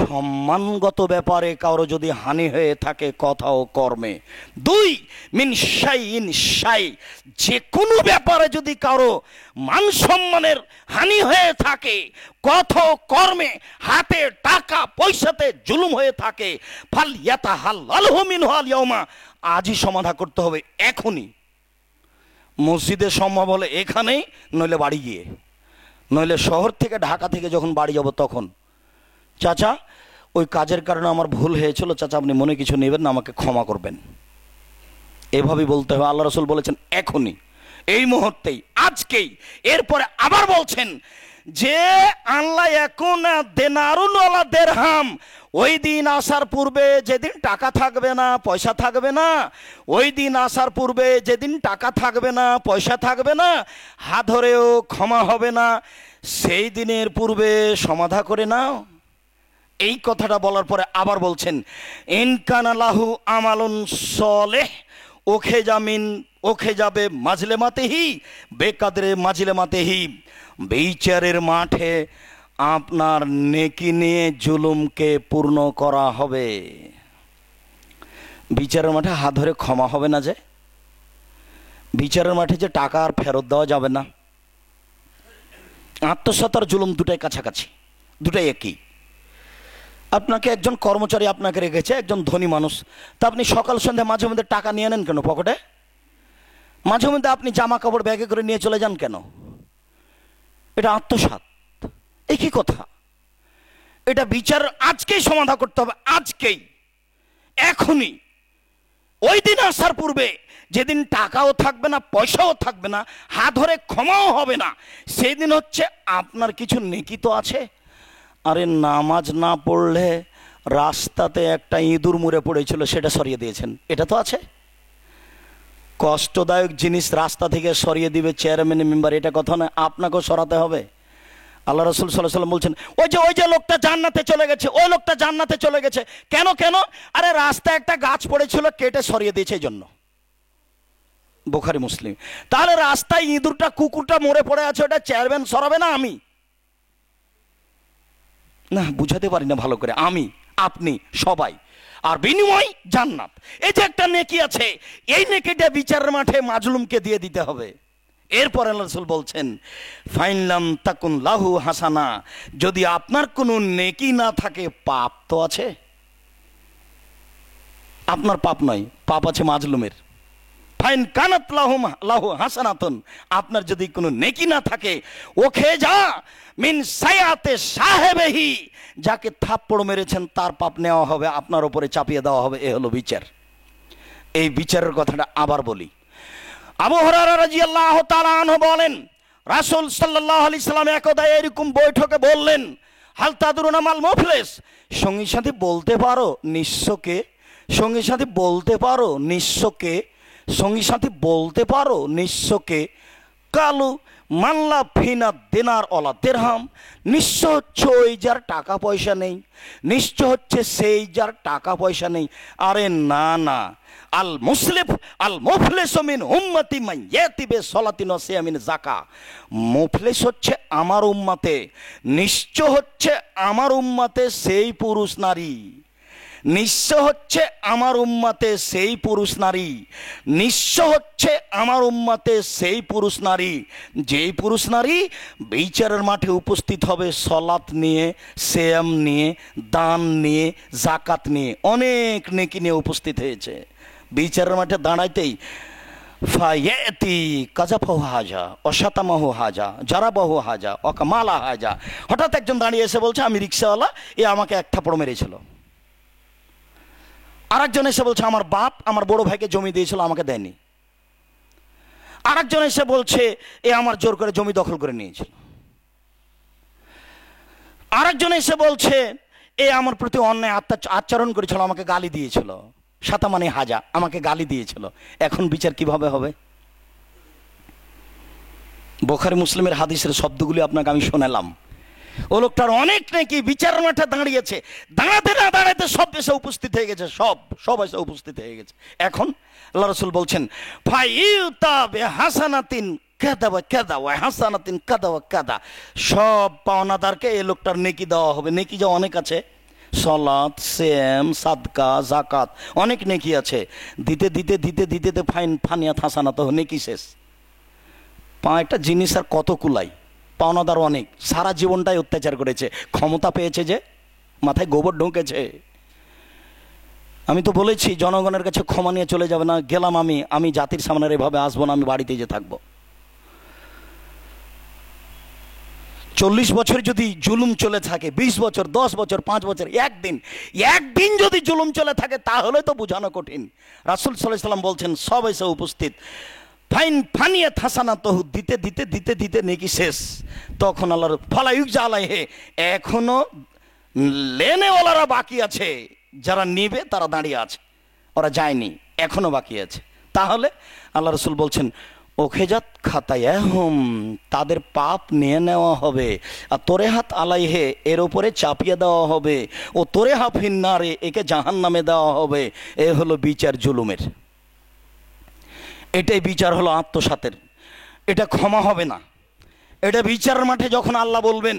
সম্মানগত ব্যাপারে কারো যদি হানি হয়ে থাকে কথা ও কর্মে। 2 মিন শাইইন, শাই, যে কোনো ব্যাপারে যদি কারো মান সম্মানের হানি হয়ে থাকে, কথা ও কর্মে, হাতে টাকা পয়সাতে জুলুম হয়ে থাকে, ফালইয়াতাহাল্লালহু মিনহু আল ইয়াউমা, আজই সমাধান করতে হবে, এখনই। মসজিদে সম্ভব হলে এখানেই, নইলে বাড়ি গিয়ে, নইলে শহর থেকে ঢাকা থেকে যখন বাড়ি যাব তখন, চাচা ওই কাজের কারণে আমার ভুল হয়েছিল, চাচা আপনি মনে কিছু নেবেন না, আমাকে ক্ষমা করবেন। এভাবেই বলতে হবে। আল্লাহ রাসূল বলেছেন এখনই, এই মুহূর্তেই, আজকেই। এরপরে আবার বলছেন যে আল্লাহ ইয়াকুনা দিনারুন ওয়ালা দিরহাম, ওই দিন আসার পূর্বে যেদিন টাকা থাকবে না, পয়সা থাকবে না, ওই দিন আসার পূর্বে যেদিন টাকা থাকবে না, পয়সা থাকবে না, হাত ধরেও ক্ষমা হবে না, সেই দিনের পূর্বে সমাধা করে নাও। এই কথাটা বলার পরে আবার বলছেন ইনকানা লাহু আমালুন সলেহ ওখে যাবে মাজলেমাতেহি বেকাদরে মাজলেমাতেহি, বিচারের মাঠে আপনার নেকি নিয়ে জুলুমকে পূর্ণ করা হবে। বিচারের মাঠে হাত ধরে ক্ষমা হবে না, যে বিচারের মাঠে যে টাকা আর ফেরত দেওয়া যাবে না। আত্মসৎ আর জুলুম দুটাই কাছাকাছি, দুটাই একই। আপনাকে একজন কর্মচারী আপনাকে রেখেছে, একজন ধনী মানুষ, তা আপনি সকাল সন্ধ্যা মাঝে মধ্যে টাকা নিয়ে নেন কেন পকেটে? মাঝে মধ্যে আপনি জামা কাপড় ব্যাগে করে নিয়ে চলে যান কেন? এটা আত্মসাৎ, একই কথা। এটা বিচার আজকেই সমাধান করতে হবে, আজকেই, এখনই। ওই দিন আসার পূর্বে যেদিন টাকাও থাকবে না, পয়সাও থাকবে না, হাত ধরে ক্ষমাও হবে না, সেই দিন হচ্ছে আপনার কিছু নেকি তো আছে। আরে নামাজ না পড়লে রাস্তাতে একটা ইঁদুর মুড়ে পড়েছিল, সেটা সরিয়ে দিয়েছেন, এটা তো আছে। কষ্টদায়ক জিনিস রাস্তা থেকে সরিয়ে দিবে চেয়ারম্যান মেম্বার, এটা কথা নয়, আপনাকেও সরাতে হবে। আল্লাহ রাসূল সাল্লাল্লাহু আলাইহি ওয়াসাল্লাম বলছেন ওই যে লোকটা জান্নাতে চলে গেছে, ওই লোকটা জান্নাতে চলে গেছে। কেন? আরে রাস্তায় একটা গাছ পড়েছিল, কেটে সরিয়ে দিয়েছে, এই জন্য। বুখারী মুসলিম। তাহলে রাস্তায় ইঁদুরটা কুকুরটা মরে পড়ে আছে, ওটা চেয়ারম্যান সরাবে না আমি? না, বুঝাতে পারি না ভালো করে, আমি, আপনি, সবাই। আর বিনিময় জান্নাত, এই যে একটা নেকি আছে, এই নেকিটা বিচারের মাঠে মাজলুমকে দিয়ে দিতে হবে। এরপর আল্লাহ রাসূল বলছেন ফাইনলাম তাকুন লাহু হাসানা, যদি আপনার কোনো নেকি না থাকে, পাপ তো আছে। আপনার পাপ নয়, পাপ আছে মাজলুমের। ফাইন কানাত লাহু হাসানাতুন, আপনার যদি কোনো নেকি না থাকে, ওখে যা মিন সায়াতে সাহেবেহি, যাকে থাপ্পড় মেরেছেন তার পাপ নেওয়া হবে, আপনার উপরে চাপিয়ে দেওয়া হবে। এ হলো বিচার। এই বিচারের কথাটা আবার বলি। আবু হুরায়রা রাদিয়াল্লাহু তাআলা আনহু বলেন, রাসূল সাল্লাল্লাহু আলাইহি সাল্লাম একদা এরকম বৈঠকে বললেন, হাল তাদরুনা মাল মুফলিস, সঙ্গী সাথী বলতে পারো নিঃস্বকে? সঙ্গী সাথী বলতে পারো নিঃস্বকে? সঙ্গী সাথী বলতে পারো নিঃস্বকে? কালু মাল্লা ফিনা দিনার অলা দিরহাম, নিঃস্ব হচ্ছে ওই যার টাকা পয়সা নেই, নিঃস্ব হচ্ছে সেই যার টাকা পয়সা নেই। আরে না না, আল মুসলিফ আল মুফলিস মিন উম্মতি মান ইয়াতি বি সালাতিন ওয়া সিয়ামিন যাকা, মুফলিস হচ্ছে আমার উম্মতে, নিঃস্ব হচ্ছে আমার উম্মতে সেই পুরুষ নারী, নিঃস্ব হচ্ছে আমার উম্মতে সেই পুরুষ নারী, নিঃস্ব হচ্ছে আমার উম্মতে সেই পুরুষ নারী, যেই পুরুষ নারী বিচারের মাঠে উপস্থিত হবে সলাত নিয়ে, সিয়াম নিয়ে, দান নিয়ে, যাকাত নিয়ে, অনেক নেকি নিয়ে উপস্থিত হয়েছে। বিচারের মাঠে দাঁড়াইতেই ফায়াতি কাজাফাহু হাজা অশাতামাহু হাজা জারাবাহু হাজা অকামালা হাজা, হঠাৎ একজন দাঁড়িয়ে এসে বলছে আমি রিক্সাওয়ালা, এ আমাকে এক থাপড় মেরেছিল। আরেকজন এসে বলছে আমার বাপ আমার বড় ভাইকে জমি দিয়েছিল, আমাকে দেয়নি। আরেকজন এসে বলছে এ আমার জোর করে জমি দখল করে নিয়েছিল। আরেকজন এসে বলছে এ আমার প্রতি অন্যায় আচরণ করেছিল, আমাকে গালি দিয়েছিল, সাতামানি হাজা আমাকে গালি দিয়েছিল। এখন বিচার কিভাবে হবে? বুখারী মুসলিমের হাদিসের শব্দগুলি আপনাকে আমি শোনালাম। ও লোকটার অনেক নাকি বিচার মাঠে দাঁড়িয়েছে, দাঁড়াতে না দাঁড়াতে সব এসে উপস্থিত হয়ে গেছে, সব এসে উপস্থিত হয়ে গেছে। এখন আল্লাহ রাসূল বলছেন ফাইউতা বিহাসানাতিন কাদা ওয়া কাদা ওয়া হাসানাতিন কাদা ওয়া কাদা, সব পাওনাদারকে এই লোকটার নেকি দেওয়া হবে। নেকি যে অনেক আছে, সলাত, সিয়াম, সাদকা, যাকাত, অনেক নেকি আছে। দিতে দিতে দিতে দিতে ফানিয়াত হাসানাত, নেকি শেষ। একটা জিনিস আর কত কুলাই, পাওনাদার অনেক, সারা জীবনটাই অত্যাচার করেছে, ক্ষমতা পেয়েছে যে মাথায় গোবর ঢুকেছে। আমি তো বলেছি জনগণের কাছে ক্ষমা নিয়ে চলে যাবে না, গেলাম আমি জাতির সামনে এভাবে আসবো না, আমি বাড়িতে যে থাকবো। 40 বছর যদি জুলুম চলে থাকে, 20 বছর, 10 বছর, 5 বছর, একদিন যদি জুলুম চলে থাকে তাহলে তো বোঝানো কঠিন। রাসূল সাল্লাল্লাহু আলাইহি ওয়াসাল্লাম বলছেন সব এসে উপস্থিত, ফানিয়াত হাসানাতহু, দিতে দিতে দিতে দিতে নেকি শেষ। তখন আল্লাহর ফালা ইউজা আলাইহি, এখনো লেনেওয়ালারা বাকি আছে, যারা নিবে তারা দাঁড়িয়ে আছে, ওরা যায়নি, এখনো বাকি আছে। তাহলে আল্লাহ রাসূল বলছেন ওখেজাত খাতায়াহুম, তাদের পাপ নিয়ে নেওয়া হবে, আর তোরে হাত আলাইহে, এর উপরে চাপিয়ে দেওয়া হবে, ও তোরে হাফিন্নারে, একে জাহান্নামে দেওয়া হবে। এ হলো বিচার জুলুমের, এটাই বিচার হলো আত্মসাতের। এটা ক্ষমা হবে না। এটা বিচারের মাঠে যখন আল্লাহ বলবেন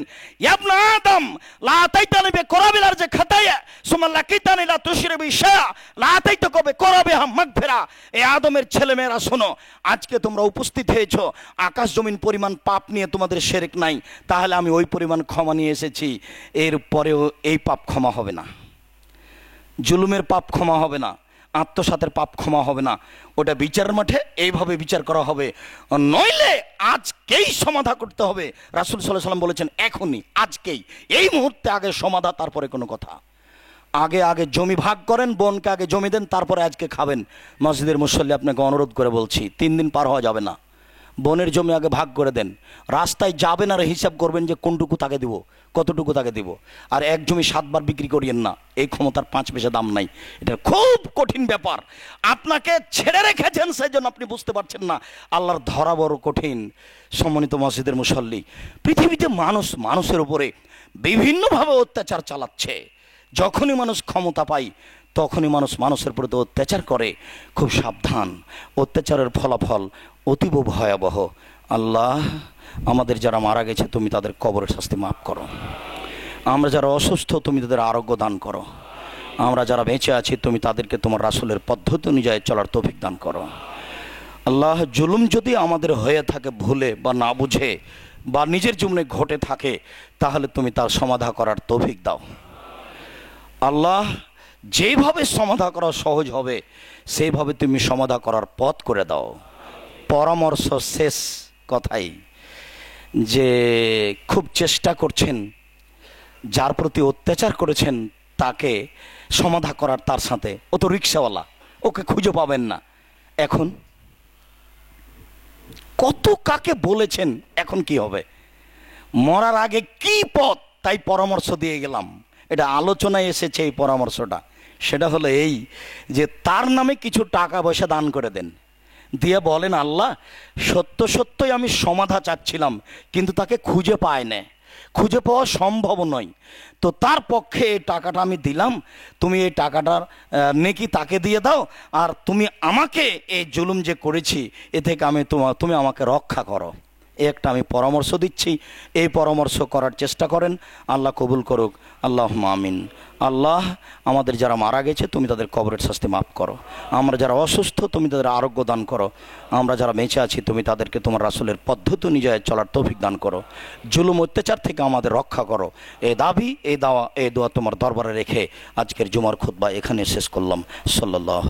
ইবনা আদম লা তাইতানি বে করাবিলার যে খাতায়া সুম্মা লাকিতানি লা তুশরিবি শায়া লা তাইতা কবে করাবিহা মাগফিরা, এই আদমের ছেলেমেয়েরা শোনো, আজকে তোমরা উপস্থিত হয়েছো, আকাশ জমিন পরিমাণ পাপ নিয়ে তোমাদের শিরক নাই, তাহলে আমি ওই পরিমাণ ক্ষমা নিয়ে এসেছি। এর পরেও এই পাপ ক্ষমা হবে না, জুলুমের পাপ ক্ষমা হবে না, আত্মসাতের পাপ ক্ষমা হবে না। ওটা বিচারের মাঠে এইভাবে বিচার করা হবে, নইলে আজকেই সমাধা করতে হবে। রাসূল সাল্লাল্লাহু আলাইহি ওয়াসাল্লাম বলেছেন এখনই, আজকেই, এই মুহূর্তে আগে সমাধা, তারপরে কোনো কথা। আগে জমি ভাগ করেন, বোনকে আগে জমি দেন, তারপরে আজকে খাবেন। মসজিদের মুসল্লি আপনাকে অনুরোধ করে বলছি, 3 দিন পার হওয়া যাবে না, বোনের জমি আগে ভাগ করে দেন। রাস্তায় যাবেন আর হিসাব করবেন যে কোনটুকু তাকে দিব, কতটুকু তাকে দিব। আর এক জমি 7 বার বিক্রি করিয়েন না, এই ক্ষমতার 5 পয়সা দাম নাই। এটা খুব কঠিন ব্যাপার। আপনাকে ছেড়ে রেখেছেন সেই জন্য আপনি বুঝতে পারছেন না, আল্লাহর ধরা বড় কঠিন। সম্মানিত মসজিদের মুসল্লি, পৃথিবীতে মানুষের উপরে বিভিন্নভাবে অত্যাচার চালাচ্ছে। যখনই মানুষ ক্ষমতা পায় তখনই মানুষের প্রতি অত্যাচার করে। খুব সাবধান, অত্যাচারের ফলাফল অতীব ভয়াবহ। আল্লাহ, আমাদের যারা মারা গেছে তুমি তাদের কবরের শাস্তি মাফ করো, আমরা যারা অসুস্থ তুমি তাদের আরোগ্য দান করো, আমরা যারা বেঁচে আছি তুমি তাদেরকে তোমার রাসূলের পদ্ধতি অনুযায়ী চলার তৌফিক দান করো। আল্লাহ, জুলুম যদি আমাদের হয়ে থাকে ভুলে বা না বুঝে বা নিজের জন্য ঘটে থাকে, তাহলে তুমি তার সমাধা করার তৌফিক দাও। আল্লাহ, যেইভাবে সমাধা করা সহজ হবে সেইভাবে তুমি সমাধা করার পথ করে দাও। পরামর্শ শেষ কথাই যে খুব চেষ্টা করছেন, যার প্রতি অত্যাচার করেছেন তাকে সমাধা করার, তার সাথে, ও তো রিক্সাওয়ালা, ওকে খুঁজে পাবেন না। এখন কত কাকে বলেছেন, এখন কি হবে, মরার আগে কি পথ, তাই পরামর্শ দিয়ে গেলাম। এটা আলোচনায় এসেছে এই পরামর্শটা। সেটা হলো এই যে তার নামে কিছু টাকা পয়সা দান করে দেন, দিয়ে বলেন আল্লাহ সত্য সত্যই আমি সমাধা চাচ্ছিলাম, কিন্তু তাকে খুঁজে পায় না, খুঁজে পাওয়া সম্ভব নয়, তো তার পক্ষে এই টাকাটা আমি দিলাম, তুমি এই টাকাটার নেকি তাকে দিয়ে দাও, আর তুমি আমাকে এই জুলুম যে করেছি এ থেকে তুমি আমাকে রক্ষা করো। এই একটা আমি পরামর্শ দিচ্ছি, এই পরামর্শ করার চেষ্টা করেন। আল্লাহ কবুল করুক, আল্লাহুম্মা আমিন। আল্লাহ আমাদের যারা মারা গেছে তুমি তাদের কবরের শাস্তি মাফ করো, আমরা যারা অসুস্থ তুমি তাদের আরোগ্য দান করো, আমরা যারা বেঁচে আছি তুমি তাদেরকে তোমার রাসূলের পদ্ধতি অনুযায়ী চলার তৌফিক দান করো, জুলুম অত্যাচার থেকে আমাদের রক্ষা করো। এই দাবি, এই দোয়া তোমার দরবারে রেখে আজকের জুমার খুতবা এখানে শেষ করলাম। সাল্লাল্লাহু